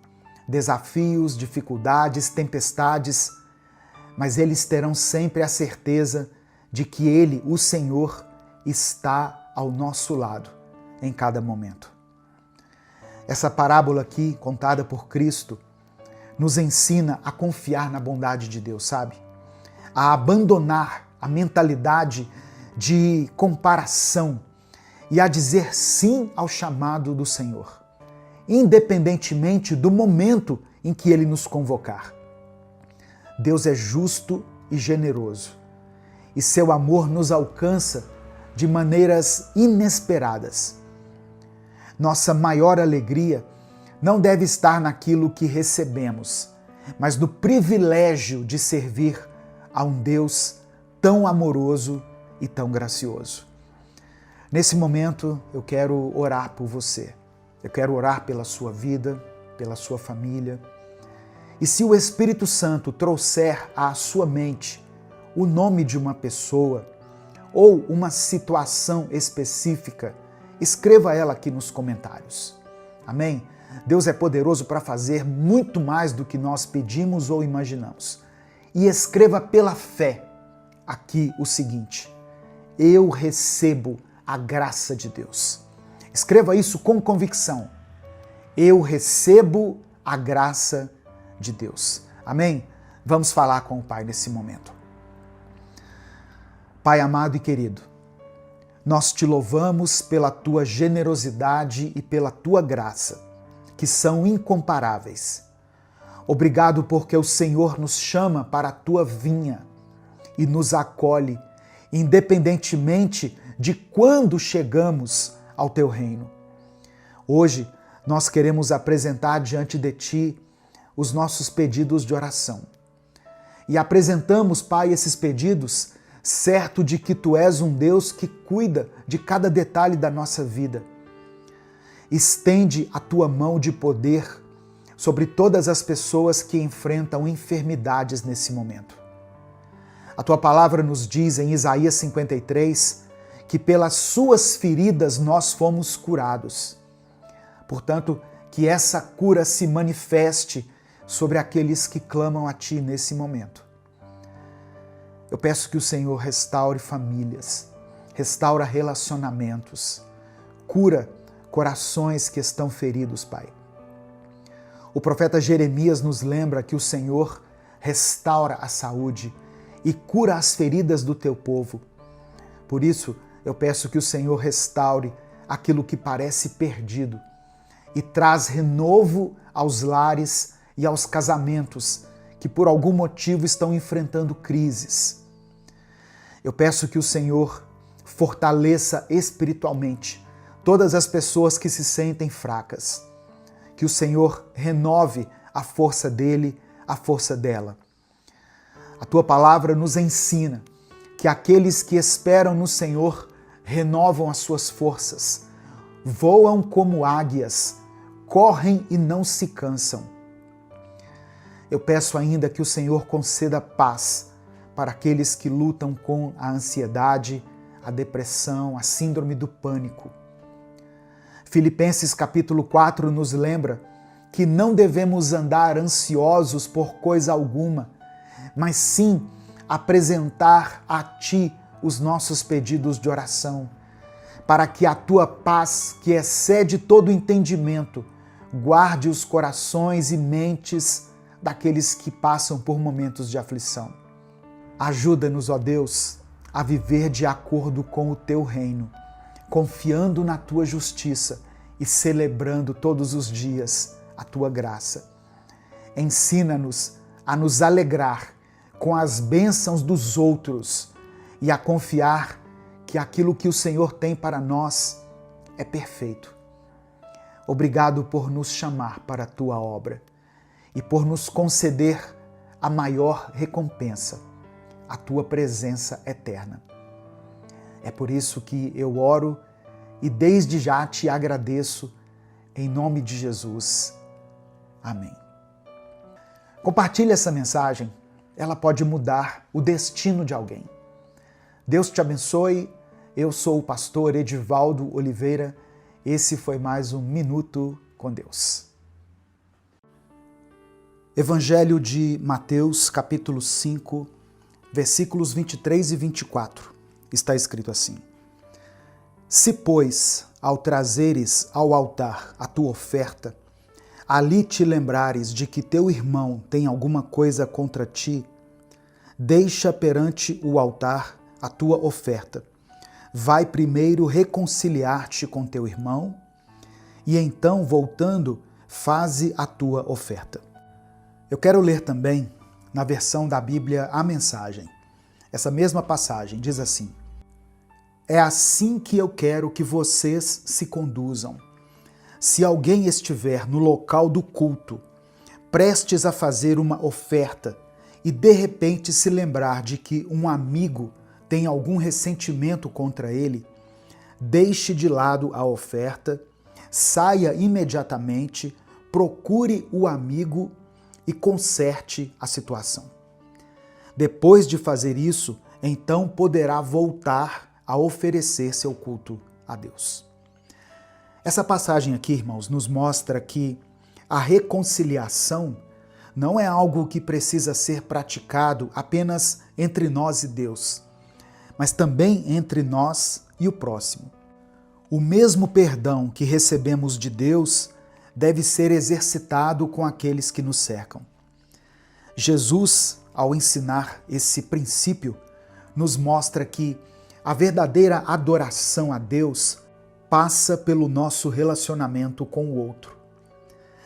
desafios, dificuldades, tempestades, mas eles terão sempre a certeza de que Ele, o Senhor, está ao nosso lado em cada momento. Essa parábola aqui, contada por Cristo, nos ensina a confiar na bondade de Deus, sabe? A abandonar a mentalidade de comparação e a dizer sim ao chamado do Senhor, independentemente do momento em que Ele nos convocar. Deus é justo e generoso, e seu amor nos alcança de maneiras inesperadas. Nossa maior alegria não deve estar naquilo que recebemos, mas no privilégio de servir a um Deus tão amoroso e tão gracioso. Nesse momento, eu quero orar por você. Eu quero orar pela sua vida, pela sua família. E se o Espírito Santo trouxer à sua mente o nome de uma pessoa ou uma situação específica, escreva ela aqui nos comentários. Amém? Deus é poderoso para fazer muito mais do que nós pedimos ou imaginamos. E escreva pela fé aqui o seguinte: eu recebo a graça de Deus. Escreva isso com convicção. Eu recebo a graça de Deus. Amém? Vamos falar com o Pai nesse momento. Pai amado e querido, nós te louvamos pela tua generosidade e pela tua graça, que são incomparáveis. Obrigado porque o Senhor nos chama para a tua vinha e nos acolhe, independentemente de quando chegamos ao teu reino. Hoje, nós queremos apresentar diante de ti os nossos pedidos de oração. E apresentamos, Pai, esses pedidos, certo de que tu és um Deus que cuida de cada detalhe da nossa vida. Estende a tua mão de poder sobre todas as pessoas que enfrentam enfermidades nesse momento. A tua palavra nos diz em Isaías 53 que pelas suas feridas nós fomos curados. Portanto, que essa cura se manifeste sobre aqueles que clamam a ti nesse momento. Eu peço que o Senhor restaure famílias, restaura relacionamentos, cura corações que estão feridos, Pai. O profeta Jeremias nos lembra que o Senhor restaura a saúde e cura as feridas do teu povo. Por isso, eu peço que o Senhor restaure aquilo que parece perdido e traz renovo aos lares e aos casamentos que por algum motivo estão enfrentando crises. Eu peço que o Senhor fortaleça espiritualmente todas as pessoas que se sentem fracas. Que o Senhor renove a força dele, a força dela. A tua palavra nos ensina que aqueles que esperam no Senhor renovam as suas forças, voam como águias, correm e não se cansam. Eu peço ainda que o Senhor conceda paz para aqueles que lutam com a ansiedade, a depressão, a síndrome do pânico. Filipenses capítulo 4 nos lembra que não devemos andar ansiosos por coisa alguma, mas sim apresentar a Ti os nossos pedidos de oração, para que a Tua paz, que excede todo entendimento, guarde os corações e mentes daqueles que passam por momentos de aflição. Ajuda-nos, ó Deus, a viver de acordo com o Teu reino, confiando na Tua justiça e celebrando todos os dias a Tua graça. Ensina-nos a nos alegrar com as bênçãos dos outros e a confiar que aquilo que o Senhor tem para nós é perfeito. Obrigado por nos chamar para a Tua obra e por nos conceder a maior recompensa, a Tua presença eterna. É por isso que eu oro e desde já Te agradeço, em nome de Jesus. Amém. Compartilhe essa mensagem, ela pode mudar o destino de alguém. Deus te abençoe. Eu sou o pastor Edivaldo Oliveira. Esse foi mais um Minuto com Deus. Evangelho de Mateus, capítulo 5, versículos 23 e 24. Está escrito assim: Se, pois, ao trazeres ao altar a tua oferta, ali te lembrares de que teu irmão tem alguma coisa contra ti, deixa perante o altar a tua oferta. Vai primeiro reconciliar-te com teu irmão e então, voltando, faze a tua oferta. Eu quero ler também na versão da Bíblia A Mensagem. Essa mesma passagem diz assim: É assim que eu quero que vocês se conduzam. Se alguém estiver no local do culto, prestes a fazer uma oferta e de repente se lembrar de que um amigo tem algum ressentimento contra ele, deixe de lado a oferta, saia imediatamente, procure o amigo e conserte a situação. Depois de fazer isso, então poderá voltar a oferecer seu culto a Deus. Essa passagem aqui, irmãos, nos mostra que a reconciliação não é algo que precisa ser praticado apenas entre nós e Deus, mas também entre nós e o próximo. O mesmo perdão que recebemos de Deus deve ser exercitado com aqueles que nos cercam. Jesus, ao ensinar esse princípio, nos mostra que a verdadeira adoração a Deus passa pelo nosso relacionamento com o outro.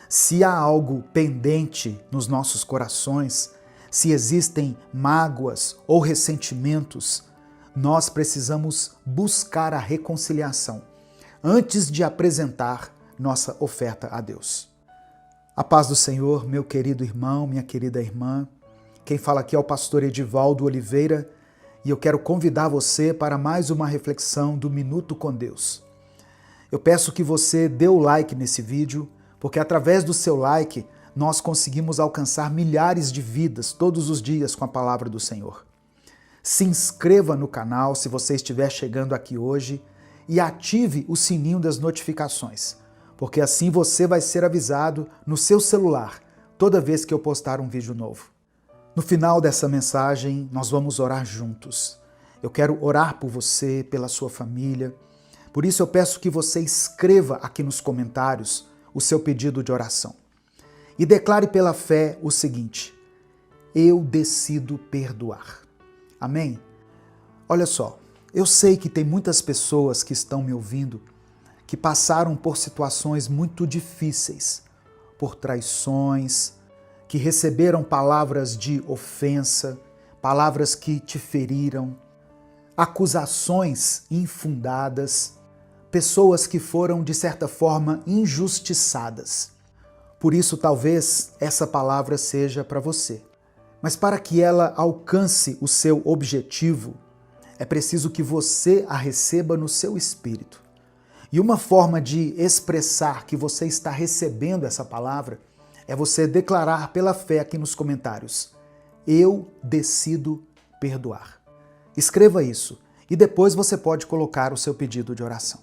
Se há algo pendente nos nossos corações, se existem mágoas ou ressentimentos, nós precisamos buscar a reconciliação antes de apresentar nossa oferta a Deus. A paz do Senhor, meu querido irmão, minha querida irmã. Quem fala aqui é o pastor Edivaldo Oliveira e eu quero convidar você para mais uma reflexão do Minuto com Deus. Eu peço que você dê o like nesse vídeo, porque através do seu like nós conseguimos alcançar milhares de vidas todos os dias com a palavra do Senhor. Se inscreva no canal se você estiver chegando aqui hoje e ative o sininho das notificações, porque assim você vai ser avisado no seu celular toda vez que eu postar um vídeo novo. No final dessa mensagem, nós vamos orar juntos. Eu quero orar por você, pela sua família. Por isso eu peço que você escreva aqui nos comentários o seu pedido de oração. E declare pela fé o seguinte: eu decido perdoar. Amém? Olha só, eu sei que tem muitas pessoas que estão me ouvindo que passaram por situações muito difíceis, por traições, que receberam palavras de ofensa, palavras que te feriram. acusações infundadas, pessoas que foram, de certa forma, injustiçadas. Por isso, talvez essa palavra seja para você. Mas para que ela alcance o seu objetivo, é preciso que você a receba no seu espírito. E uma forma de expressar que você está recebendo essa palavra é você declarar pela fé aqui nos comentários: eu decido perdoar. Escreva isso e depois você pode colocar o seu pedido de oração.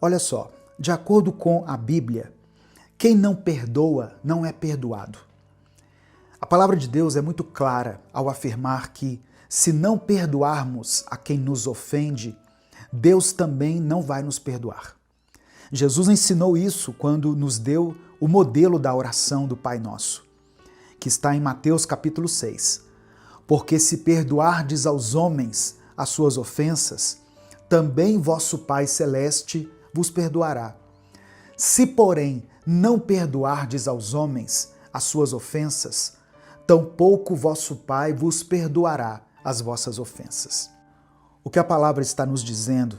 Olha só, de acordo com a Bíblia, quem não perdoa não é perdoado. A palavra de Deus é muito clara ao afirmar que, se não perdoarmos a quem nos ofende, Deus também não vai nos perdoar. Jesus ensinou isso quando nos deu o modelo da oração do Pai Nosso, que está em Mateus capítulo 6. Porque se perdoardes aos homens as suas ofensas, também vosso Pai Celeste vos perdoará. Se, porém, não perdoardes aos homens as suas ofensas, tampouco vosso Pai vos perdoará as vossas ofensas. O que a palavra está nos dizendo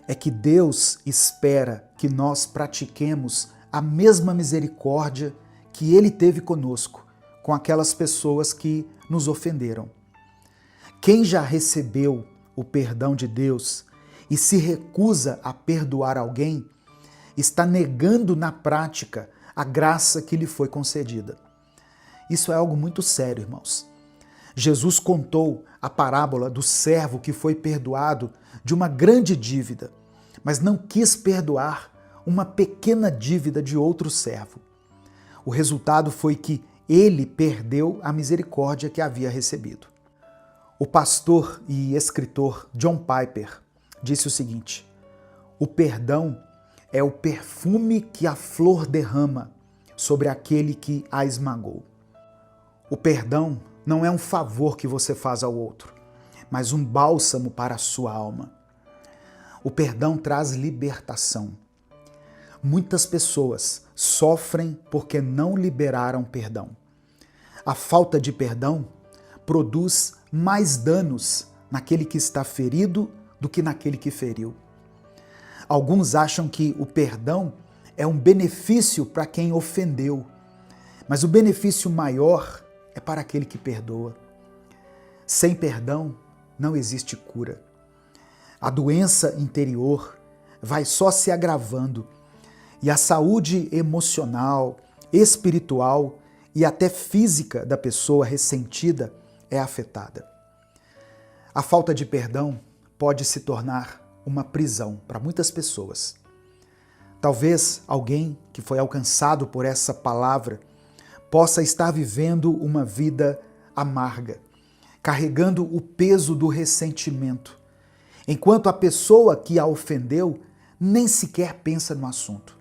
é que Deus espera que nós pratiquemos a mesma misericórdia que Ele teve conosco, com aquelas pessoas que nos ofenderam. Quem já recebeu o perdão de Deus e se recusa a perdoar alguém, está negando na prática a graça que lhe foi concedida. Isso é algo muito sério, irmãos. Jesus contou a parábola do servo que foi perdoado de uma grande dívida, mas não quis perdoar uma pequena dívida de outro servo. O resultado foi que ele perdeu a misericórdia que havia recebido. O pastor e escritor John Piper disse o seguinte: o perdão é o perfume que a flor derrama sobre aquele que a esmagou. O perdão não é um favor que você faz ao outro, mas um bálsamo para a sua alma. O perdão traz libertação. Muitas pessoas sofrem porque não liberaram perdão. A falta de perdão produz mais danos naquele que está ferido do que naquele que feriu. Alguns acham que o perdão é um benefício para quem ofendeu, mas o benefício maior é para aquele que perdoa. Sem perdão não existe cura. A doença interior vai só se agravando e a saúde emocional, espiritual e até física da pessoa ressentida é afetada. A falta de perdão pode se tornar uma prisão para muitas pessoas. Talvez alguém que foi alcançado por essa palavra possa estar vivendo uma vida amarga, carregando o peso do ressentimento, enquanto a pessoa que a ofendeu nem sequer pensa no assunto.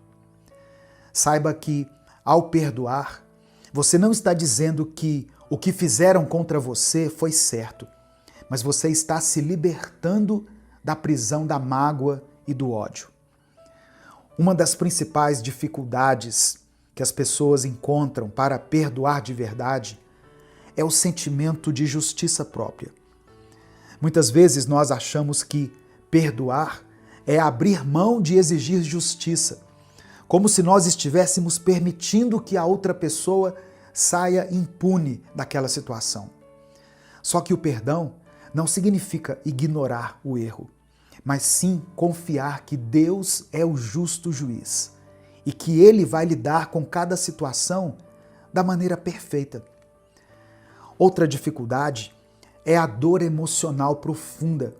Saiba que, ao perdoar, você não está dizendo que o que fizeram contra você foi certo, mas você está se libertando da prisão da mágoa e do ódio. Uma das principais dificuldades que as pessoas encontram para perdoar de verdade é o sentimento de justiça própria. Muitas vezes nós achamos que perdoar é abrir mão de exigir justiça, como se nós estivéssemos permitindo que a outra pessoa saia impune daquela situação. Só que o perdão não significa ignorar o erro, mas sim confiar que Deus é o justo juiz e que Ele vai lidar com cada situação da maneira perfeita. Outra dificuldade é a dor emocional profunda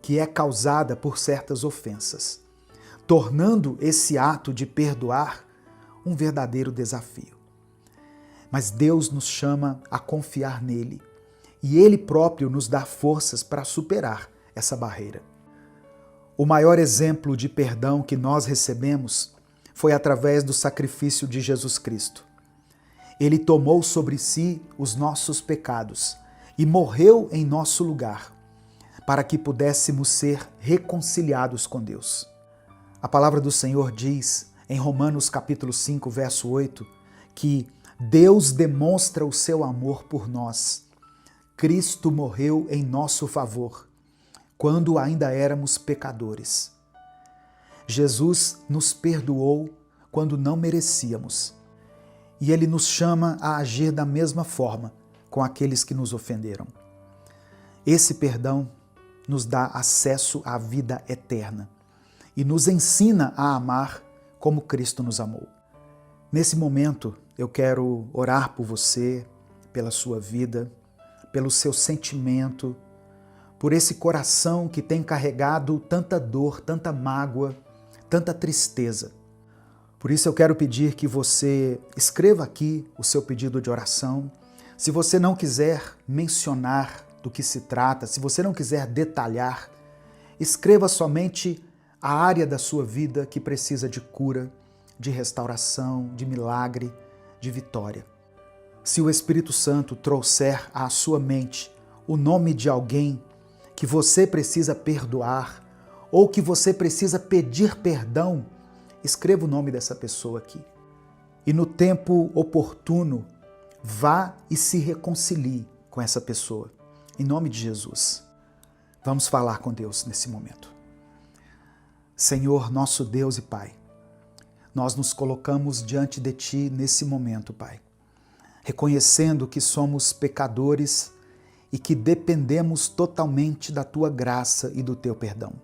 que é causada por certas ofensas, tornando esse ato de perdoar um verdadeiro desafio. Mas Deus nos chama a confiar nele e Ele próprio nos dá forças para superar essa barreira. O maior exemplo de perdão que nós recebemos foi através do sacrifício de Jesus Cristo. Ele tomou sobre si os nossos pecados e morreu em nosso lugar, para que pudéssemos ser reconciliados com Deus. A palavra do Senhor diz, em Romanos capítulo 5, verso 8, que Deus demonstra o seu amor por nós. Cristo morreu em nosso favor, quando ainda éramos pecadores. Jesus nos perdoou quando não merecíamos. E Ele nos chama a agir da mesma forma com aqueles que nos ofenderam. Esse perdão nos dá acesso à vida eterna e nos ensina a amar como Cristo nos amou. Nesse momento, eu quero orar por você, pela sua vida, pelo seu sentimento, por esse coração que tem carregado tanta dor, tanta mágoa, tanta tristeza. Por isso eu quero pedir que você escreva aqui o seu pedido de oração. Se você não quiser mencionar do que se trata, se você não quiser detalhar, escreva somente a área da sua vida que precisa de cura, de restauração, de milagre, de vitória. Se o Espírito Santo trouxer à sua mente o nome de alguém que você precisa perdoar ou que você precisa pedir perdão, escreva o nome dessa pessoa aqui. E no tempo oportuno, vá e se reconcilie com essa pessoa. Em nome de Jesus. Vamos falar com Deus nesse momento. Senhor, nosso Deus e Pai, nós nos colocamos diante de Ti nesse momento, Pai, reconhecendo que somos pecadores e que dependemos totalmente da Tua graça e do Teu perdão.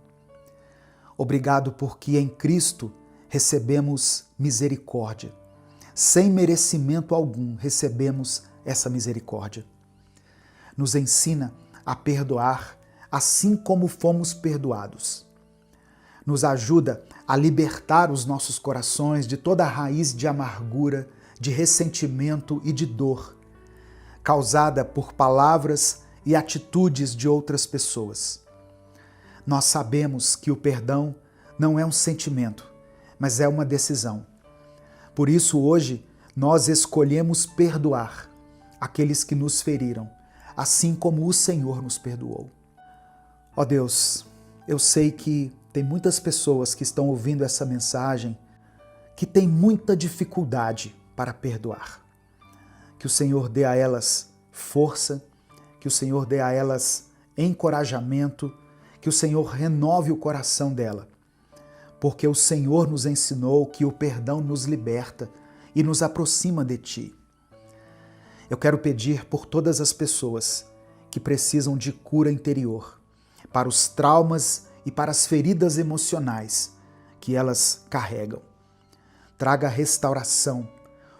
Obrigado porque em Cristo recebemos misericórdia. Sem merecimento algum, recebemos essa misericórdia. Nos ensina a perdoar assim como fomos perdoados. Nos ajuda a libertar os nossos corações de toda a raiz de amargura, de ressentimento e de dor, causada por palavras e atitudes de outras pessoas. Nós sabemos que o perdão não é um sentimento, mas é uma decisão. Por isso, hoje, nós escolhemos perdoar aqueles que nos feriram, assim como o Senhor nos perdoou. Ó Deus, eu sei que tem muitas pessoas que estão ouvindo essa mensagem que têm muita dificuldade para perdoar. Que o Senhor dê a elas força, que o Senhor dê a elas encorajamento, que o Senhor renove o coração dela, porque o Senhor nos ensinou que o perdão nos liberta e nos aproxima de Ti. Eu quero pedir por todas as pessoas que precisam de cura interior, para os traumas e para as feridas emocionais que elas carregam. Traga restauração,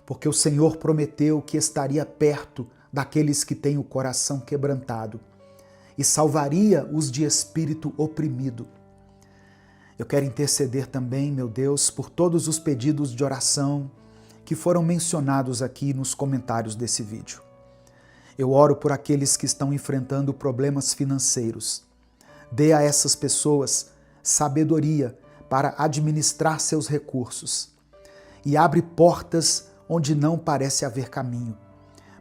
porque o Senhor prometeu que estaria perto daqueles que têm o coração quebrantado e salvaria os de espírito oprimido. Eu quero interceder também, meu Deus, por todos os pedidos de oração que foram mencionados aqui nos comentários desse vídeo. Eu oro por aqueles que estão enfrentando problemas financeiros. Dê a essas pessoas sabedoria para administrar seus recursos e abre portas onde não parece haver caminho,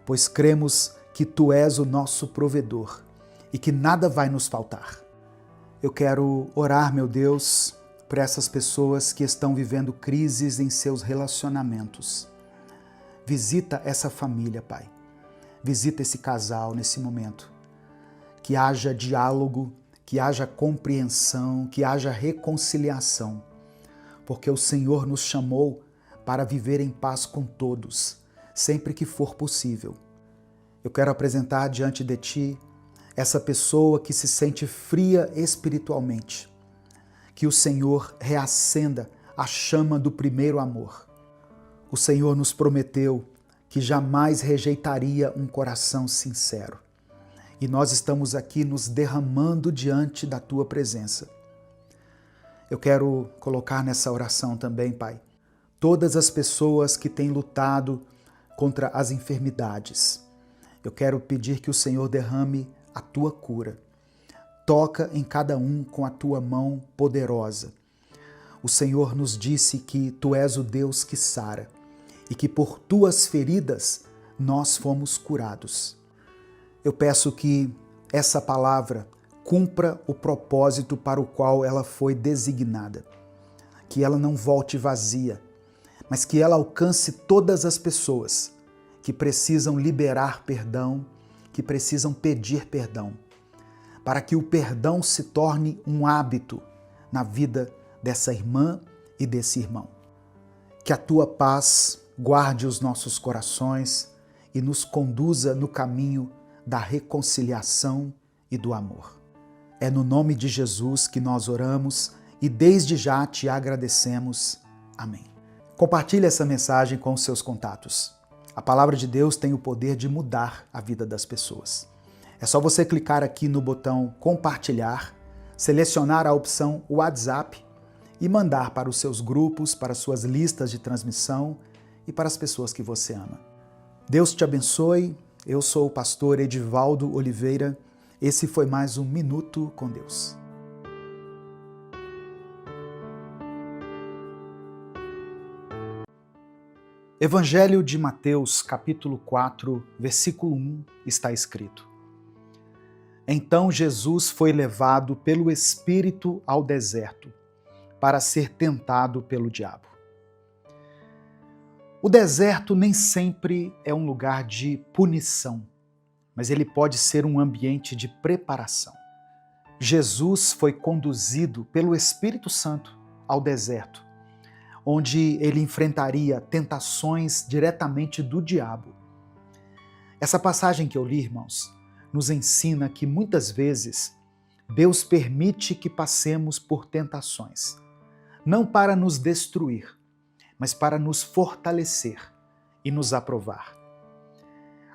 pois cremos que Tu és o nosso provedor e que nada vai nos faltar. Eu quero orar, meu Deus, por essas pessoas que estão vivendo crises em seus relacionamentos. Visita essa família, Pai. Visita esse casal nesse momento. Que haja diálogo, que haja compreensão, que haja reconciliação, porque o Senhor nos chamou para viver em paz com todos, sempre que for possível. Eu quero apresentar diante de Ti essa pessoa que se sente fria espiritualmente. Que o Senhor reacenda a chama do primeiro amor. O Senhor nos prometeu que jamais rejeitaria um coração sincero. E nós estamos aqui nos derramando diante da Tua presença. Eu quero colocar nessa oração também, Pai, todas as pessoas que têm lutado contra as enfermidades. Eu quero pedir que o Senhor derrame a Tua cura. Toca em cada um com a Tua mão poderosa. O Senhor nos disse que Tu és o Deus que sara e que por Tuas feridas nós fomos curados. Eu peço que essa palavra cumpra o propósito para o qual ela foi designada. Que ela não volte vazia, mas que ela alcance todas as pessoas que precisam liberar perdão, que precisam pedir perdão, para que o perdão se torne um hábito na vida dessa irmã e desse irmão. Que a tua paz guarde os nossos corações e nos conduza no caminho da reconciliação e do amor. É no nome de Jesus que nós oramos e desde já te agradecemos. Amém. Compartilhe essa mensagem com os seus contatos. A palavra de Deus tem o poder de mudar a vida das pessoas. É só você clicar aqui no botão compartilhar, selecionar a opção WhatsApp e mandar para os seus grupos, para suas listas de transmissão e para as pessoas que você ama. Deus te abençoe. Eu sou o pastor Edivaldo Oliveira. Esse foi mais um Minuto com Deus. Evangelho de Mateus, capítulo 4, versículo 1, está escrito: Então Jesus foi levado pelo Espírito ao deserto, para ser tentado pelo diabo. O deserto nem sempre é um lugar de punição, mas ele pode ser um ambiente de preparação. Jesus foi conduzido pelo Espírito Santo ao deserto, onde ele enfrentaria tentações diretamente do diabo. Essa passagem que eu li, irmãos, nos ensina que muitas vezes Deus permite que passemos por tentações, não para nos destruir, mas para nos fortalecer e nos aprovar.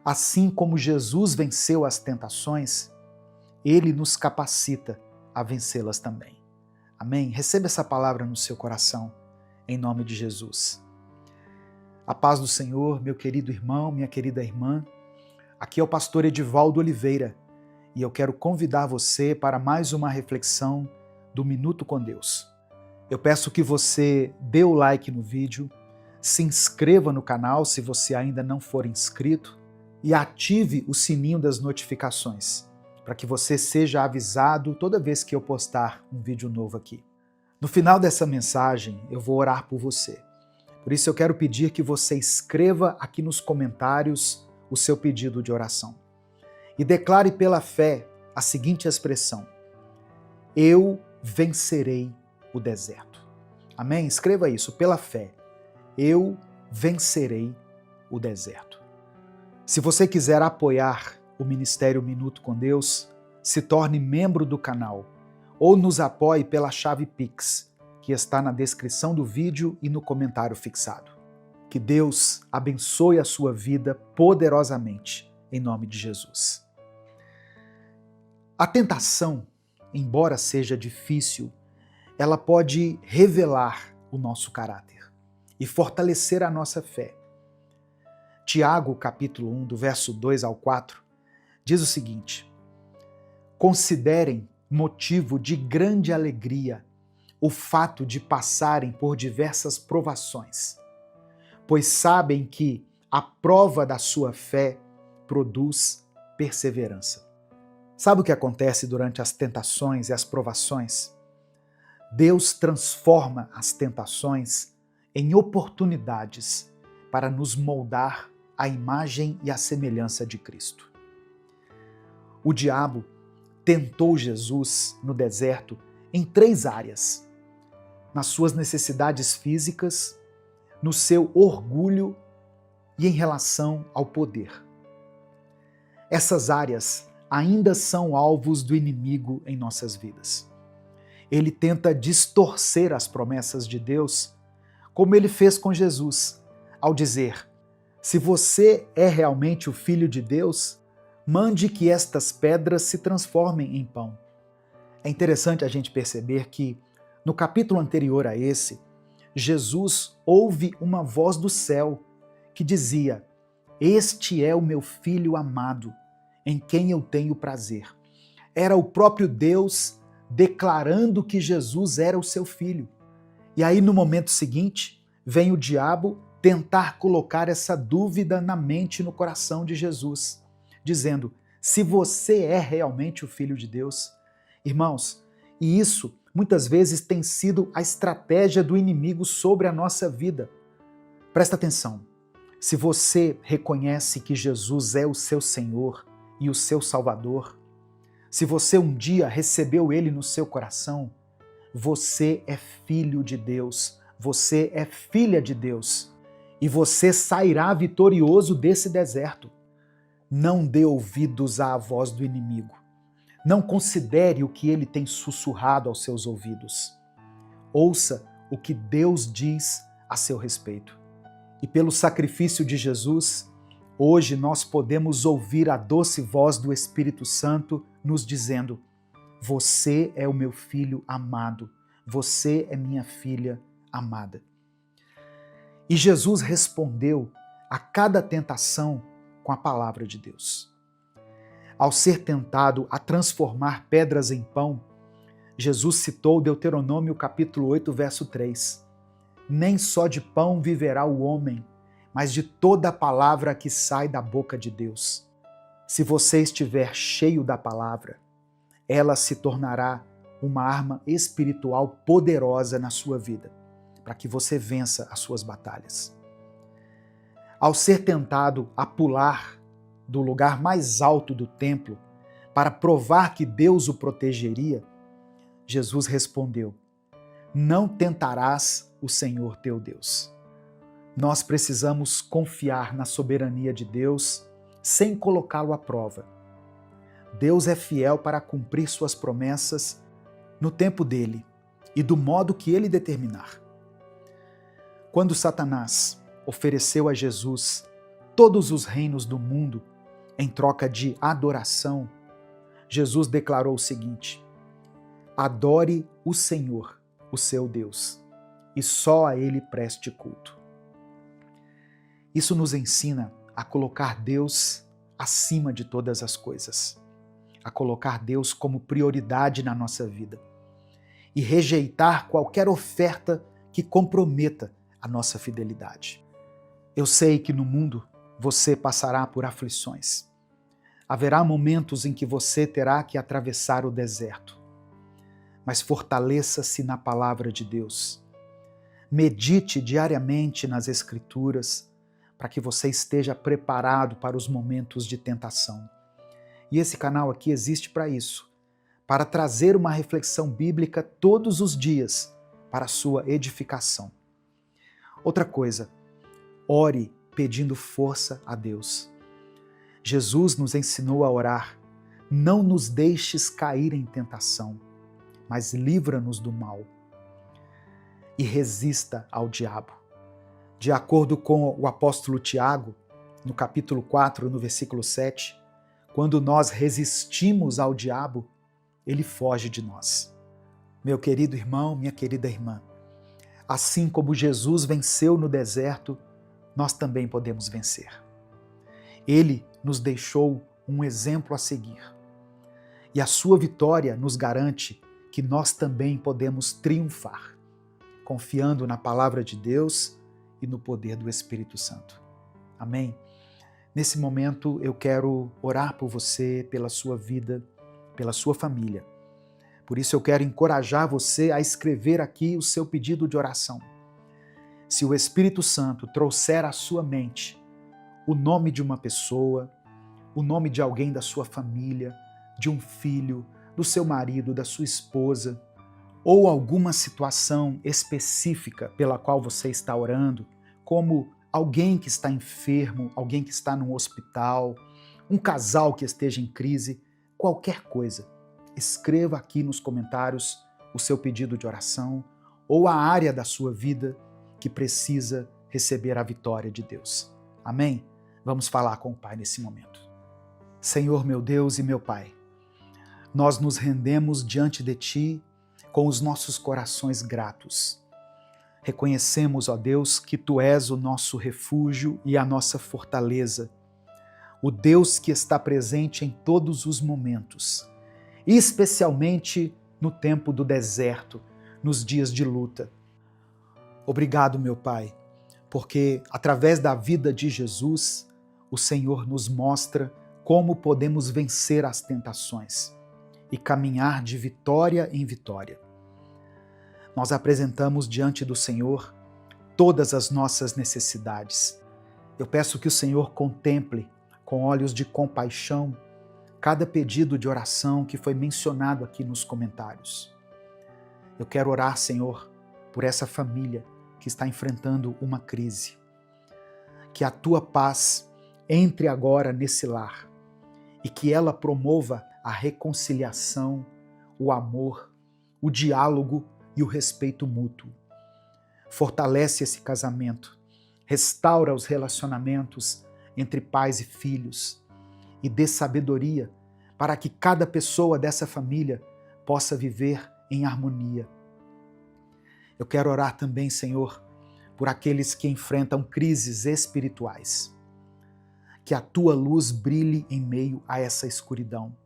Assim como Jesus venceu as tentações, Ele nos capacita a vencê-las também. Amém? Receba essa palavra no seu coração, em nome de Jesus. A paz do Senhor, meu querido irmão, minha querida irmã. Aqui é o pastor Edivaldo Oliveira e eu quero convidar você para mais uma reflexão do Minuto com Deus. Eu peço que você dê o like no vídeo, se inscreva no canal se você ainda não for inscrito e ative o sininho das notificações, para que você seja avisado toda vez que eu postar um vídeo novo aqui. No final dessa mensagem, eu vou orar por você. Por isso eu quero pedir que você escreva aqui nos comentários o seu pedido de oração. E declare pela fé a seguinte expressão: eu vencerei o deserto. Amém? Escreva isso, pela fé. Eu vencerei o deserto. Se você quiser apoiar o Ministério Minuto com Deus, se torne membro do canal ou nos apoie pela chave Pix, que está na descrição do vídeo e no comentário fixado. Que Deus abençoe a sua vida poderosamente, em nome de Jesus. A tentação, embora seja difícil, ela pode revelar o nosso caráter e fortalecer a nossa fé. Tiago, capítulo 1, do verso 2 ao 4, diz o seguinte: considerem motivo de grande alegria o fato de passarem por diversas provações, pois sabem que a prova da sua fé produz perseverança. Sabe o que acontece durante as tentações e as provações? Deus transforma as tentações em oportunidades para nos moldar à imagem e à semelhança de Cristo. O diabo tentou Jesus no deserto em 3 áreas: nas suas necessidades físicas, no seu orgulho e em relação ao poder. Essas áreas ainda são alvos do inimigo em nossas vidas. Ele tenta distorcer as promessas de Deus, como ele fez com Jesus, ao dizer: se você é realmente o Filho de Deus, mande que estas pedras se transformem em pão. É interessante a gente perceber que, no capítulo anterior a esse, Jesus ouve uma voz do céu que dizia: este é o meu Filho amado, em quem eu tenho prazer. Era o próprio Deus declarando que Jesus era o seu filho. E aí, no momento seguinte, vem o diabo tentar colocar essa dúvida na mente e no coração de Jesus, dizendo: se você é realmente o Filho de Deus. Irmãos, e isso muitas vezes tem sido a estratégia do inimigo sobre a nossa vida. Presta atenção, se você reconhece que Jesus é o seu Senhor e o seu Salvador, Se você um dia recebeu ele no seu coração, você é filho de Deus, você é filha de Deus e você sairá vitorioso desse deserto. Não dê ouvidos à voz do inimigo. Não considere o que ele tem sussurrado aos seus ouvidos. Ouça o que Deus diz a seu respeito. E pelo sacrifício de Jesus, hoje nós podemos ouvir a doce voz do Espírito Santo nos dizendo: você é o meu filho amado, você é minha filha amada. E Jesus respondeu a cada tentação com a palavra de Deus. Ao ser tentado a transformar pedras em pão, Jesus citou Deuteronômio capítulo 8, verso 3. Nem só de pão viverá o homem, mas de toda a palavra que sai da boca de Deus. Se você estiver cheio da palavra, ela se tornará uma arma espiritual poderosa na sua vida, para que você vença as suas batalhas. Ao ser tentado a pular do lugar mais alto do templo para provar que Deus o protegeria, Jesus respondeu: não tentarás o Senhor teu Deus. Nós precisamos confiar na soberania de Deus sem colocá-lo à prova. Deus é fiel para cumprir suas promessas no tempo dele e do modo que ele determinar. Quando Satanás ofereceu a Jesus todos os reinos do mundo em troca de adoração, Jesus declarou o seguinte: adore o Senhor, o seu Deus, e só a ele preste culto. Isso nos ensina a colocar Deus acima de todas as coisas, a colocar Deus como prioridade na nossa vida e rejeitar qualquer oferta que comprometa a nossa fidelidade. Eu sei que no mundo você passará por aflições. Haverá momentos em que você terá que atravessar o deserto. Mas fortaleça-se na palavra de Deus. Medite diariamente nas Escrituras para que você esteja preparado para os momentos de tentação. E esse canal aqui existe para isso, para trazer uma reflexão bíblica todos os dias para a sua edificação. Outra coisa, ore pedindo força a Deus. Jesus nos ensinou a orar: não nos deixes cair em tentação, mas livra-nos do mal. E resista ao diabo. De acordo com o apóstolo Tiago, no capítulo 4, no versículo 7, quando nós resistimos ao diabo, ele foge de nós. Meu querido irmão, minha querida irmã, assim como Jesus venceu no deserto, nós também podemos vencer. Ele nos deixou um exemplo a seguir. E a sua vitória nos garante que nós também podemos triunfar, confiando na palavra de Deus e no poder do Espírito Santo. Amém? Nesse momento eu quero orar por você, pela sua vida, pela sua família. Por isso eu quero encorajar você a escrever aqui o seu pedido de oração. Se o Espírito Santo trouxer à sua mente o nome de uma pessoa, o nome de alguém da sua família, de um filho, do seu marido, da sua esposa, ou alguma situação específica pela qual você está orando, como alguém que está enfermo, alguém que está num hospital, um casal que esteja em crise, qualquer coisa, escreva aqui nos comentários o seu pedido de oração ou a área da sua vida que precisa receber a vitória de Deus. Amém? Vamos falar com o Pai nesse momento. Senhor, meu Deus e meu Pai, nós nos rendemos diante de Ti com os nossos corações gratos. Reconhecemos, ó Deus, que Tu és o nosso refúgio e a nossa fortaleza, o Deus que está presente em todos os momentos, e especialmente no tempo do deserto, nos dias de luta. Obrigado, meu Pai, porque através da vida de Jesus, o Senhor nos mostra como podemos vencer as tentações e caminhar de vitória em vitória. Nós apresentamos diante do Senhor todas as nossas necessidades. Eu peço que o Senhor contemple com olhos de compaixão cada pedido de oração que foi mencionado aqui nos comentários. Eu quero orar, Senhor, por essa família que está enfrentando uma crise. Que a tua paz entre agora nesse lar e que ela promova a reconciliação, o amor, o diálogo e o respeito mútuo. Fortalece esse casamento, restaura os relacionamentos entre pais e filhos e dê sabedoria para que cada pessoa dessa família possa viver em harmonia. Eu quero orar também, Senhor, por aqueles que enfrentam crises espirituais. Que a tua luz brilhe em meio a essa escuridão.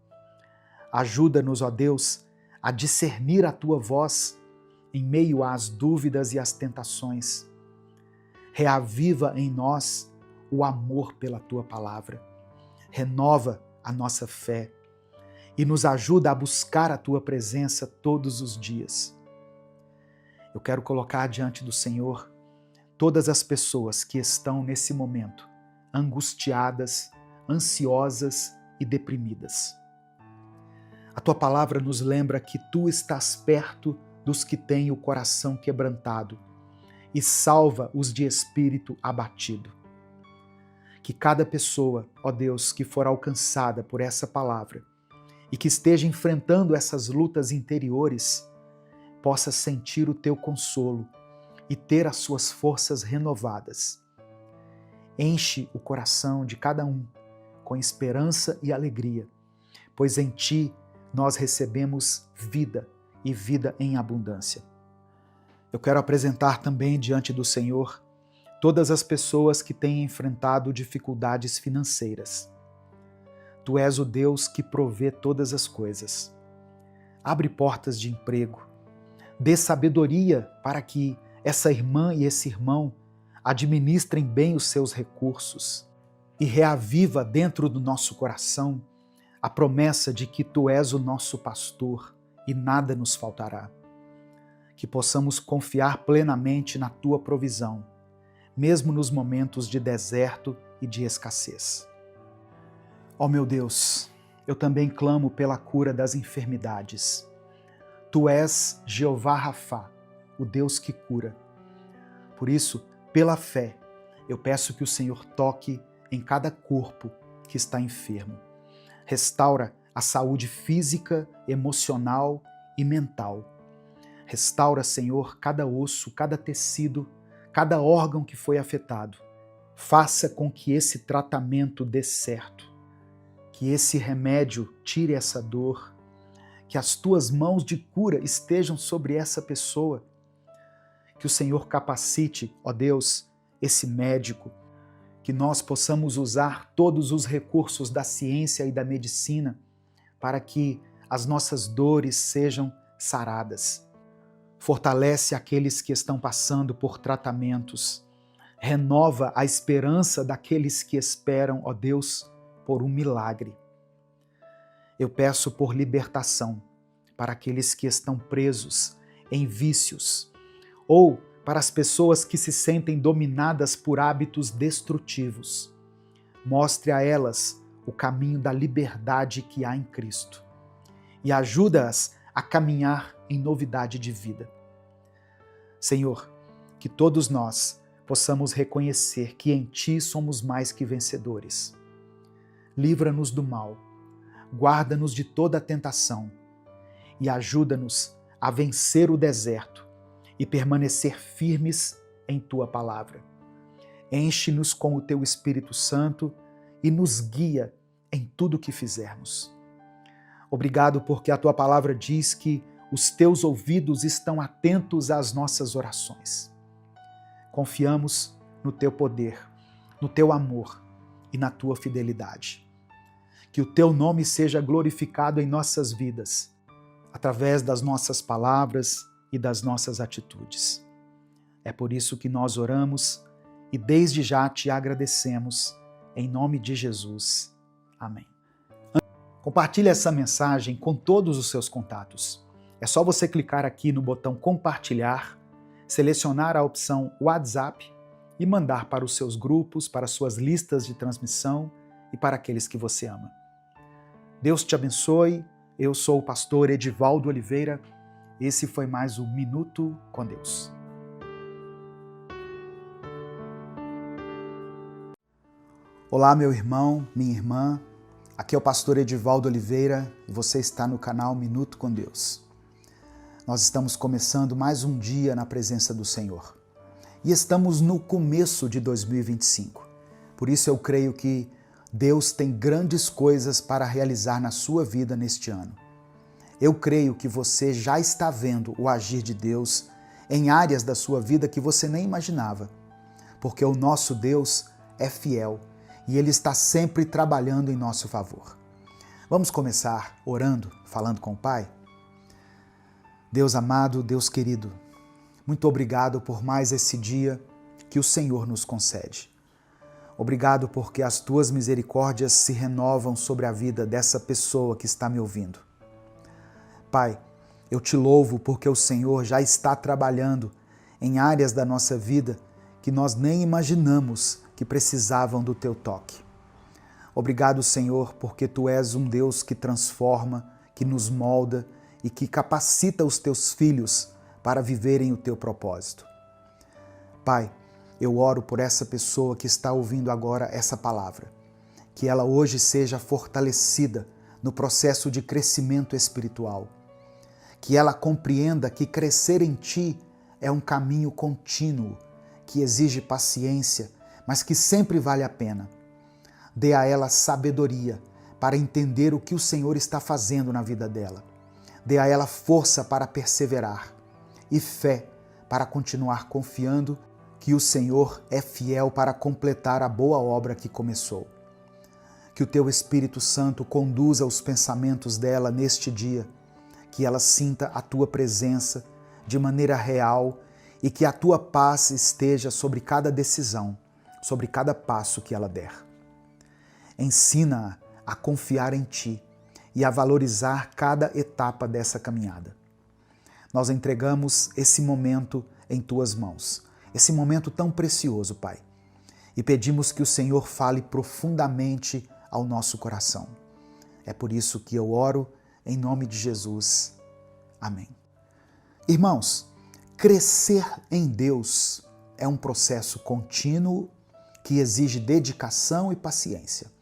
Ajuda-nos, ó Deus, a discernir a tua voz em meio às dúvidas e às tentações. Reaviva em nós o amor pela tua palavra. Renova a nossa fé e nos ajuda a buscar a tua presença todos os dias. Eu quero colocar diante do Senhor todas as pessoas que estão nesse momento angustiadas, ansiosas e deprimidas. A tua palavra nos lembra que tu estás perto dos que têm o coração quebrantado e salva os de espírito abatido. Que cada pessoa, ó Deus, que for alcançada por essa palavra e que esteja enfrentando essas lutas interiores, possa sentir o teu consolo e ter as suas forças renovadas. Enche o coração de cada um com esperança e alegria, pois em ti nós recebemos vida e vida em abundância. Eu quero apresentar também diante do Senhor todas as pessoas que têm enfrentado dificuldades financeiras. Tu és o Deus que provê todas as coisas. Abre portas de emprego. Dê sabedoria para que essa irmã e esse irmão administrem bem os seus recursos e reaviva dentro do nosso coração a promessa de que tu és o nosso pastor e nada nos faltará. Que possamos confiar plenamente na tua provisão, mesmo nos momentos de deserto e de escassez. Ó meu Deus, eu também clamo pela cura das enfermidades. Tu és Jeová Rafá, o Deus que cura. Por isso, pela fé, eu peço que o Senhor toque em cada corpo que está enfermo. Restaura a saúde física, emocional e mental. Restaura, Senhor, cada osso, cada tecido, cada órgão que foi afetado. Faça com que esse tratamento dê certo, que esse remédio tire essa dor, que as tuas mãos de cura estejam sobre essa pessoa, que o Senhor capacite, ó Deus, esse médico, que nós possamos usar todos os recursos da ciência e da medicina para que as nossas dores sejam saradas. Fortalece aqueles que estão passando por tratamentos. Renova a esperança daqueles que esperam, ó Deus, por um milagre. Eu peço por libertação para aqueles que estão presos em vícios ou para as pessoas que se sentem dominadas por hábitos destrutivos. Mostre a elas o caminho da liberdade que há em Cristo e ajuda-as a caminhar em novidade de vida. Senhor, que todos nós possamos reconhecer que em Ti somos mais que vencedores. Livra-nos do mal, guarda-nos de toda a tentação e ajuda-nos a vencer o deserto e permanecer firmes em Tua palavra. Enche-nos com o Teu Espírito Santo e nos guia em tudo o que fizermos. Obrigado porque a Tua palavra diz que os Teus ouvidos estão atentos às nossas orações. Confiamos no Teu poder, no Teu amor e na Tua fidelidade. Que o Teu nome seja glorificado em nossas vidas, através das nossas palavras e das nossas atitudes. É por isso que nós oramos e desde já Te agradecemos, em nome de Jesus. Amém. Compartilhe essa mensagem com todos os seus contatos. É só você clicar aqui no botão compartilhar, selecionar a opção WhatsApp e mandar para os seus grupos, para suas listas de transmissão e para aqueles que você ama. Deus te abençoe. Eu sou o pastor Edivaldo Oliveira. Esse foi mais um Minuto com Deus. Olá, meu irmão, minha irmã. Aqui é o pastor Edivaldo Oliveira e você está no canal Minuto com Deus. Nós estamos começando mais um dia na presença do Senhor. E estamos no começo de 2025. Por isso eu creio que Deus tem grandes coisas para realizar na sua vida neste ano. Eu creio que você já está vendo o agir de Deus em áreas da sua vida que você nem imaginava, porque o nosso Deus é fiel e Ele está sempre trabalhando em nosso favor. Vamos começar orando, falando com o Pai? Deus amado, Deus querido, muito obrigado por mais esse dia que o Senhor nos concede. Obrigado porque as Tuas misericórdias se renovam sobre a vida dessa pessoa que está me ouvindo. Pai, eu te louvo porque o Senhor já está trabalhando em áreas da nossa vida que nós nem imaginamos que precisavam do Teu toque. Obrigado, Senhor, porque Tu és um Deus que transforma, que nos molda e que capacita os Teus filhos para viverem o Teu propósito. Pai, eu oro por essa pessoa que está ouvindo agora essa palavra, que ela hoje seja fortalecida no processo de crescimento espiritual, que ela compreenda que crescer em Ti é um caminho contínuo, que exige paciência, mas que sempre vale a pena. Dê a ela sabedoria para entender o que o Senhor está fazendo na vida dela. Dê a ela força para perseverar e fé para continuar confiando que o Senhor é fiel para completar a boa obra que começou. Que o Teu Espírito Santo conduza os pensamentos dela neste dia, que ela sinta a Tua presença de maneira real e que a Tua paz esteja sobre cada decisão, sobre cada passo que ela der. Ensina-a a confiar em Ti e a valorizar cada etapa dessa caminhada. Nós entregamos esse momento em Tuas mãos, esse momento tão precioso, Pai, e pedimos que o Senhor fale profundamente ao nosso coração. É por isso que eu oro em nome de Jesus. Amém. Irmãos, crescer em Deus é um processo contínuo que exige dedicação e paciência.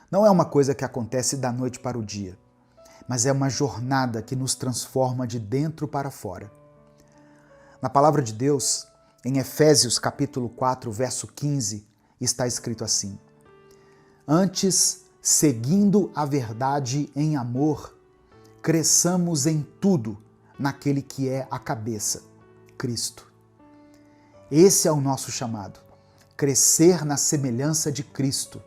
Não é uma coisa que acontece da noite para o dia, mas é uma jornada que nos transforma de dentro para fora. Na palavra de Deus, em Efésios capítulo 4, verso 15, está escrito assim: Antes, seguindo a verdade em amor, cresçamos em tudo naquele que é a cabeça, Cristo. Esse é o nosso chamado, crescer na semelhança de Cristo,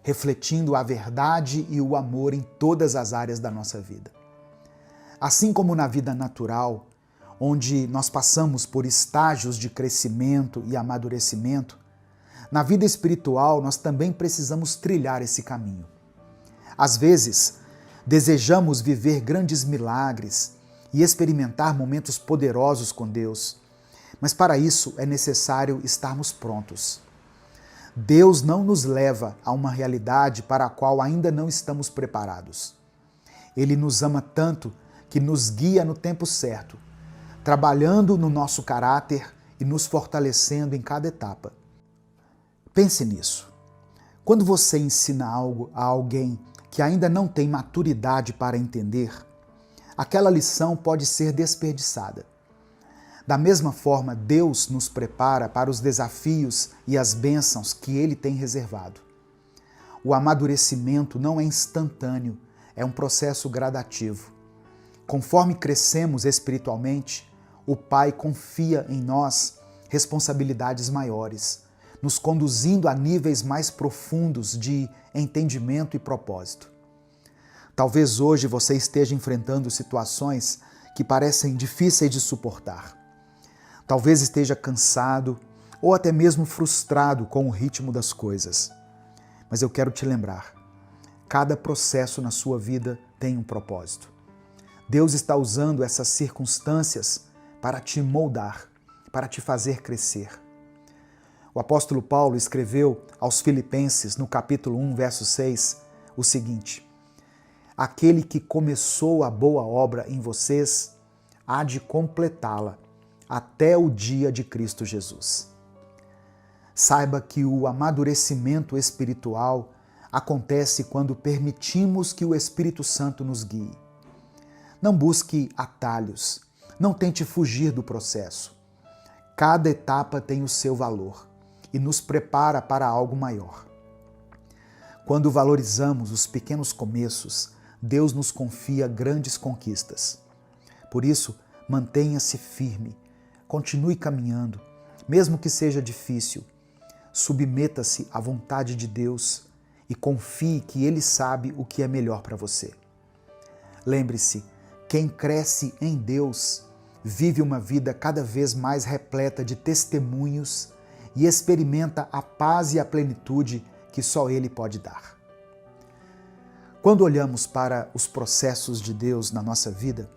refletindo a verdade e o amor em todas as áreas da nossa vida. Assim como na vida natural, onde nós passamos por estágios de crescimento e amadurecimento, na vida espiritual nós também precisamos trilhar esse caminho. Às vezes, desejamos viver grandes milagres e experimentar momentos poderosos com Deus, mas para isso é necessário estarmos prontos. Deus não nos leva a uma realidade para a qual ainda não estamos preparados. Ele nos ama tanto que nos guia no tempo certo, trabalhando no nosso caráter e nos fortalecendo em cada etapa. Pense nisso. Quando você ensina algo a alguém que ainda não tem maturidade para entender, aquela lição pode ser desperdiçada. Da mesma forma, Deus nos prepara para os desafios e as bênçãos que Ele tem reservado. O amadurecimento não é instantâneo, é um processo gradativo. Conforme crescemos espiritualmente, o Pai confia em nós responsabilidades maiores, nos conduzindo a níveis mais profundos de entendimento e propósito. Talvez hoje você esteja enfrentando situações que parecem difíceis de suportar. Talvez esteja cansado ou até mesmo frustrado com o ritmo das coisas. Mas eu quero te lembrar, cada processo na sua vida tem um propósito. Deus está usando essas circunstâncias para te moldar, para te fazer crescer. O apóstolo Paulo escreveu aos Filipenses, no capítulo 1, verso 6, o seguinte: aquele que começou a boa obra em vocês há de completá-la até o dia de Cristo Jesus. Saiba que o amadurecimento espiritual acontece quando permitimos que o Espírito Santo nos guie. Não busque atalhos, não tente fugir do processo. Cada etapa tem o seu valor e nos prepara para algo maior. Quando valorizamos os pequenos começos, Deus nos confia grandes conquistas. Por isso, mantenha-se firme, continue caminhando, mesmo que seja difícil. Submeta-se à vontade de Deus e confie que Ele sabe o que é melhor para você. Lembre-se, quem cresce em Deus vive uma vida cada vez mais repleta de testemunhos e experimenta a paz e a plenitude que só Ele pode dar. Quando olhamos para os processos de Deus na nossa vida,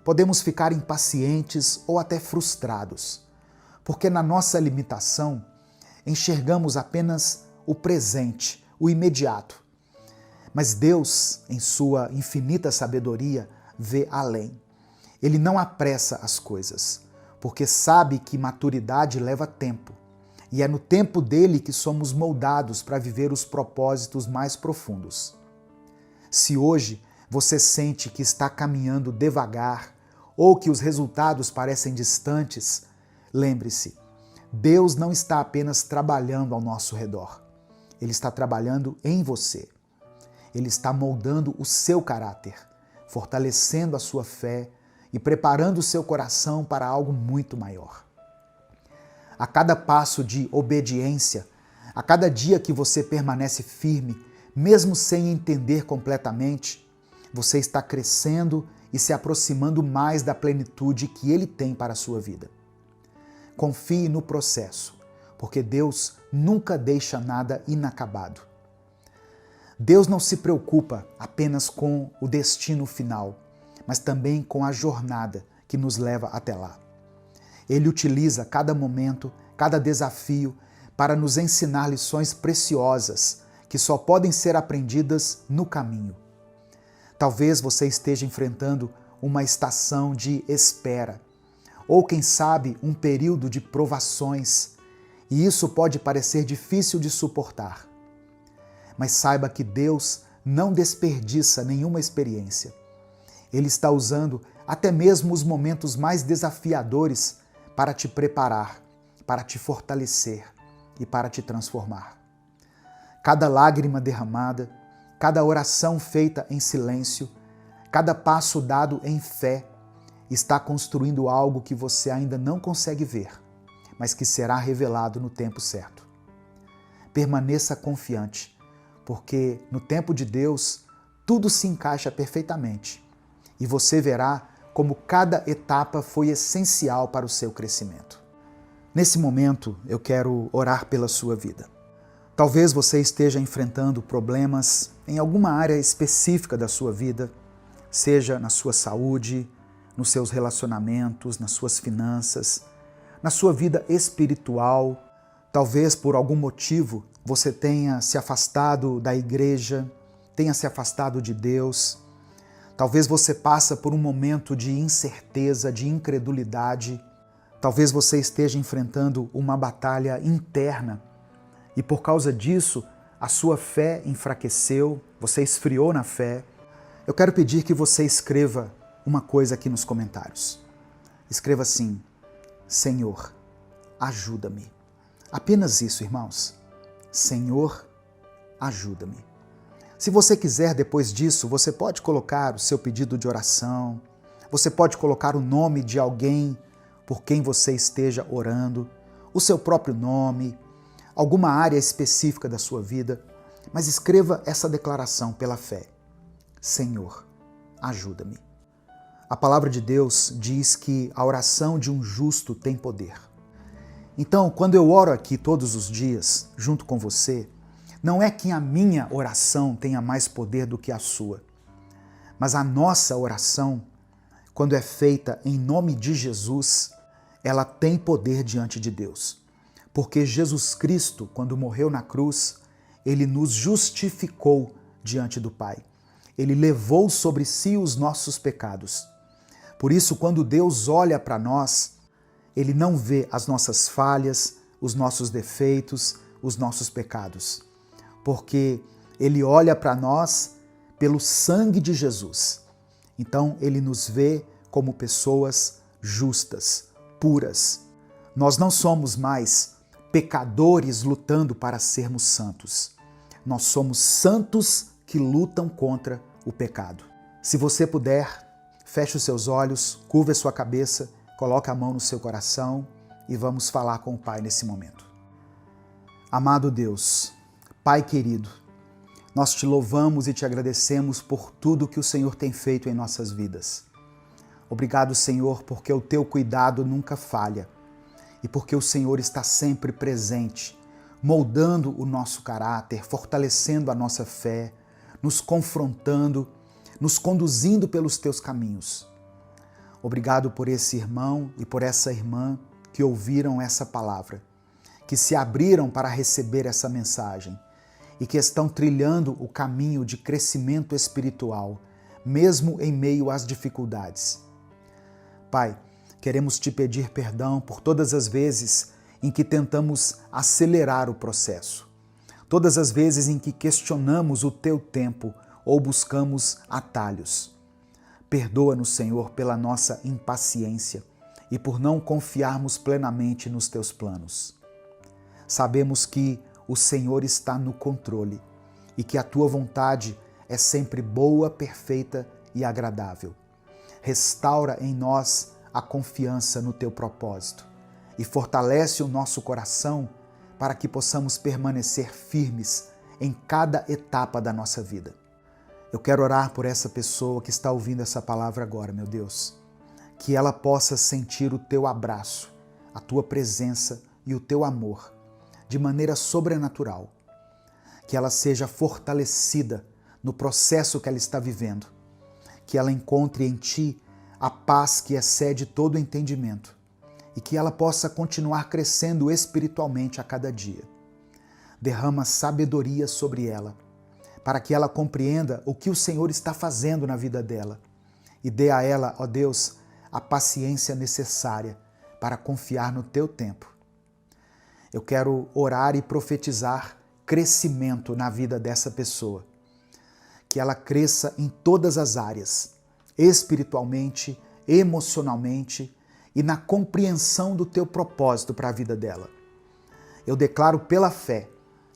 podemos ficar impacientes ou até frustrados, porque na nossa limitação enxergamos apenas o presente, o imediato. Mas Deus, em sua infinita sabedoria, vê além. Ele não apressa as coisas, porque sabe que maturidade leva tempo, e é no tempo dele que somos moldados para viver os propósitos mais profundos. Se hoje você sente que está caminhando devagar ou que os resultados parecem distantes, lembre-se, Deus não está apenas trabalhando ao nosso redor. Ele está trabalhando em você. Ele está moldando o seu caráter, fortalecendo a sua fé e preparando o seu coração para algo muito maior. A cada passo de obediência, a cada dia que você permanece firme, mesmo sem entender completamente, você está crescendo e se aproximando mais da plenitude que Ele tem para a sua vida. Confie no processo, porque Deus nunca deixa nada inacabado. Deus não se preocupa apenas com o destino final, mas também com a jornada que nos leva até lá. Ele utiliza cada momento, cada desafio para nos ensinar lições preciosas que só podem ser aprendidas no caminho. Talvez você esteja enfrentando uma estação de espera, ou quem sabe um período de provações, e isso pode parecer difícil de suportar. Mas saiba que Deus não desperdiça nenhuma experiência. Ele está usando até mesmo os momentos mais desafiadores para te preparar, para te fortalecer e para te transformar. Cada lágrima derramada, cada oração feita em silêncio, cada passo dado em fé, está construindo algo que você ainda não consegue ver, mas que será revelado no tempo certo. Permaneça confiante, porque no tempo de Deus tudo se encaixa perfeitamente e você verá como cada etapa foi essencial para o seu crescimento. Nesse momento, eu quero orar pela sua vida. Talvez você esteja enfrentando problemas em alguma área específica da sua vida, seja na sua saúde, nos seus relacionamentos, nas suas finanças, na sua vida espiritual. Talvez por algum motivo você tenha se afastado da igreja, tenha se afastado de Deus. Talvez você passe por um momento de incerteza, de incredulidade. Talvez você esteja enfrentando uma batalha interna e por causa disso a sua fé enfraqueceu, você esfriou na fé. Eu quero pedir que você escreva uma coisa aqui nos comentários. Escreva assim: Senhor, ajuda-me. Apenas isso, irmãos. Senhor, ajuda-me. Se você quiser, depois disso, você pode colocar o seu pedido de oração, você pode colocar o nome de alguém por quem você esteja orando, o seu próprio nome, alguma área específica da sua vida, mas escreva essa declaração pela fé. Senhor, ajuda-me. A palavra de Deus diz que a oração de um justo tem poder. Então, quando eu oro aqui todos os dias, junto com você, não é que a minha oração tenha mais poder do que a sua, mas a nossa oração, quando é feita em nome de Jesus, ela tem poder diante de Deus. Porque Jesus Cristo, quando morreu na cruz, ele nos justificou diante do Pai. Ele levou sobre si os nossos pecados. Por isso, quando Deus olha para nós, Ele não vê as nossas falhas, os nossos defeitos, os nossos pecados, porque Ele olha para nós pelo sangue de Jesus. Então, Ele nos vê como pessoas justas, puras. Nós não somos mais pecadores lutando para sermos santos. Nós somos santos que lutam contra o pecado. Se você puder, feche os seus olhos, curva a sua cabeça, coloque a mão no seu coração e vamos falar com o Pai nesse momento. Amado Deus, Pai querido, nós te louvamos e te agradecemos por tudo que o Senhor tem feito em nossas vidas. Obrigado, Senhor, porque o teu cuidado nunca falha e porque o Senhor está sempre presente, moldando o nosso caráter, fortalecendo a nossa fé, nos confrontando, nos conduzindo pelos teus caminhos. Obrigado por esse irmão e por essa irmã que ouviram essa palavra, que se abriram para receber essa mensagem e que estão trilhando o caminho de crescimento espiritual, mesmo em meio às dificuldades. Pai, queremos te pedir perdão por todas as vezes em que tentamos acelerar o processo, todas as vezes em que questionamos o teu tempo ou buscamos atalhos. Perdoa-nos, Senhor, pela nossa impaciência e por não confiarmos plenamente nos teus planos. Sabemos que o Senhor está no controle e que a tua vontade é sempre boa, perfeita e agradável. Restaura em nós a confiança no teu propósito e fortalece o nosso coração para que possamos permanecer firmes em cada etapa da nossa vida. Eu quero orar por essa pessoa que está ouvindo essa palavra agora, meu Deus, que ela possa sentir o teu abraço, a tua presença e o teu amor de maneira sobrenatural, que ela seja fortalecida no processo que ela está vivendo, que ela encontre em ti a paz que excede todo entendimento e que ela possa continuar crescendo espiritualmente a cada dia. Derrama sabedoria sobre ela, para que ela compreenda o que o Senhor está fazendo na vida dela e dê a ela, ó Deus, a paciência necessária para confiar no teu tempo. Eu quero orar e profetizar crescimento na vida dessa pessoa, que ela cresça em todas as áreas, espiritualmente, emocionalmente e na compreensão do teu propósito para a vida dela. Eu declaro pela fé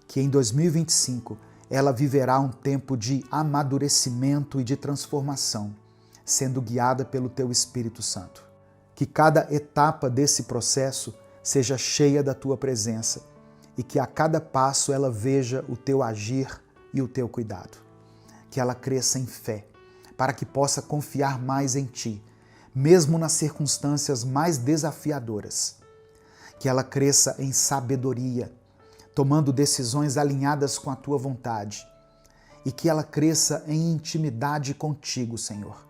que em 2025 ela viverá um tempo de amadurecimento e de transformação, sendo guiada pelo teu Espírito Santo. Que cada etapa desse processo seja cheia da tua presença e que a cada passo ela veja o teu agir e o teu cuidado. Que ela cresça em fé, para que possa confiar mais em ti, mesmo nas circunstâncias mais desafiadoras. Que ela cresça em sabedoria, tomando decisões alinhadas com a tua vontade. E que ela cresça em intimidade contigo, Senhor,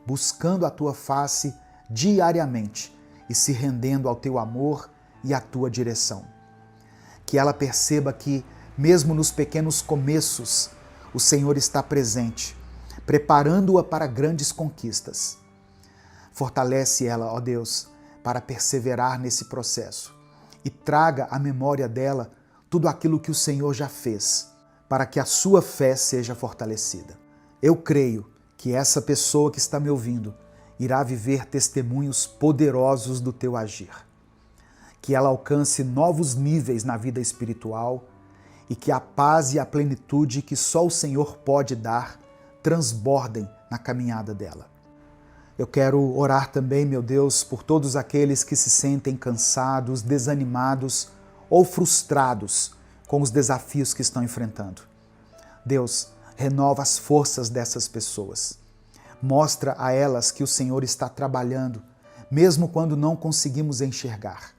buscando a tua face diariamente e se rendendo ao teu amor e à tua direção. Que ela perceba que, mesmo nos pequenos começos, o Senhor está presente, preparando-a para grandes conquistas. Fortalece ela, ó Deus, para perseverar nesse processo e traga à memória dela tudo aquilo que o Senhor já fez, para que a sua fé seja fortalecida. Eu creio que essa pessoa que está me ouvindo irá viver testemunhos poderosos do teu agir. Que ela alcance novos níveis na vida espiritual e que a paz e a plenitude que só o Senhor pode dar transbordem na caminhada dela. Eu quero orar também, meu Deus, por todos aqueles que se sentem cansados, desanimados ou frustrados com os desafios que estão enfrentando. Deus, renova as forças dessas pessoas. Mostra a elas que o Senhor está trabalhando, mesmo quando não conseguimos enxergar.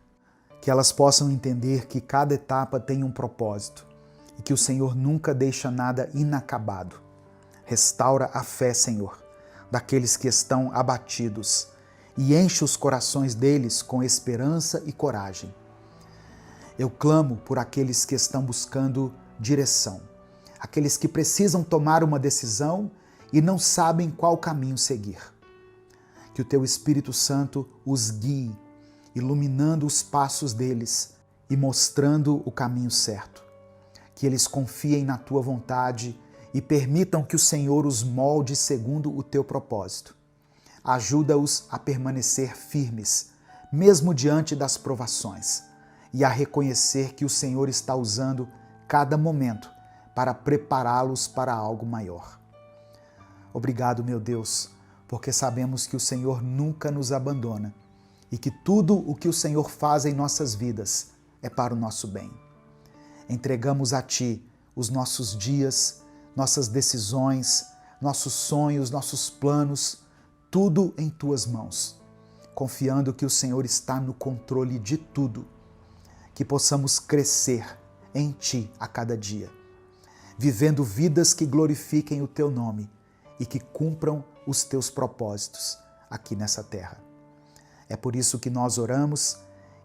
Que elas possam entender que cada etapa tem um propósito e que o Senhor nunca deixa nada inacabado. Restaura a fé, Senhor, daqueles que estão abatidos e enche os corações deles com esperança e coragem. Eu clamo por aqueles que estão buscando direção, aqueles que precisam tomar uma decisão e não sabem qual caminho seguir. Que o teu Espírito Santo os guie, iluminando os passos deles e mostrando o caminho certo. Que eles confiem na tua vontade e permitam que o Senhor os molde segundo o teu propósito. Ajuda-os a permanecer firmes, mesmo diante das provações, e a reconhecer que o Senhor está usando cada momento para prepará-los para algo maior. Obrigado, meu Deus, porque sabemos que o Senhor nunca nos abandona e que tudo o que o Senhor faz em nossas vidas é para o nosso bem. Entregamos a Ti os nossos dias, nossas decisões, nossos sonhos, nossos planos, tudo em Tuas mãos, confiando que o Senhor está no controle de tudo, que possamos crescer em Ti a cada dia, vivendo vidas que glorifiquem o Teu nome e que cumpram os Teus propósitos aqui nessa terra. É por isso que nós oramos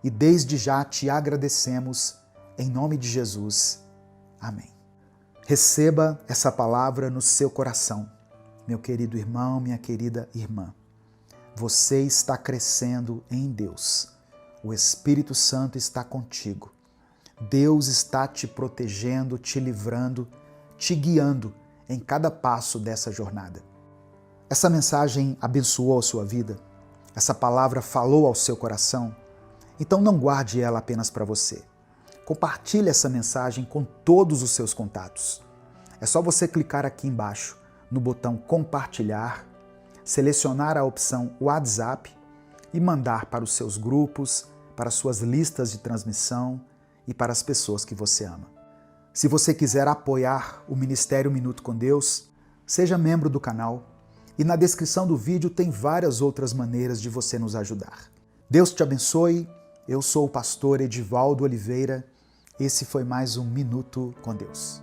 e desde já Te agradecemos, em nome de Jesus. Amém. Receba essa palavra no seu coração, meu querido irmão, minha querida irmã. Você está crescendo em Deus. O Espírito Santo está contigo. Deus está te protegendo, te livrando, te guiando em cada passo dessa jornada. Essa mensagem abençoou a sua vida? Essa palavra falou ao seu coração? Então não guarde ela apenas para você. Compartilhe essa mensagem com todos os seus contatos. É só você clicar aqui embaixo no botão compartilhar, selecionar a opção WhatsApp e mandar para os seus grupos, para suas listas de transmissão e para as pessoas que você ama. Se você quiser apoiar o Ministério Minuto com Deus, seja membro do canal e na descrição do vídeo tem várias outras maneiras de você nos ajudar. Deus te abençoe, eu sou o pastor Edivaldo Oliveira, esse foi mais um Minuto com Deus.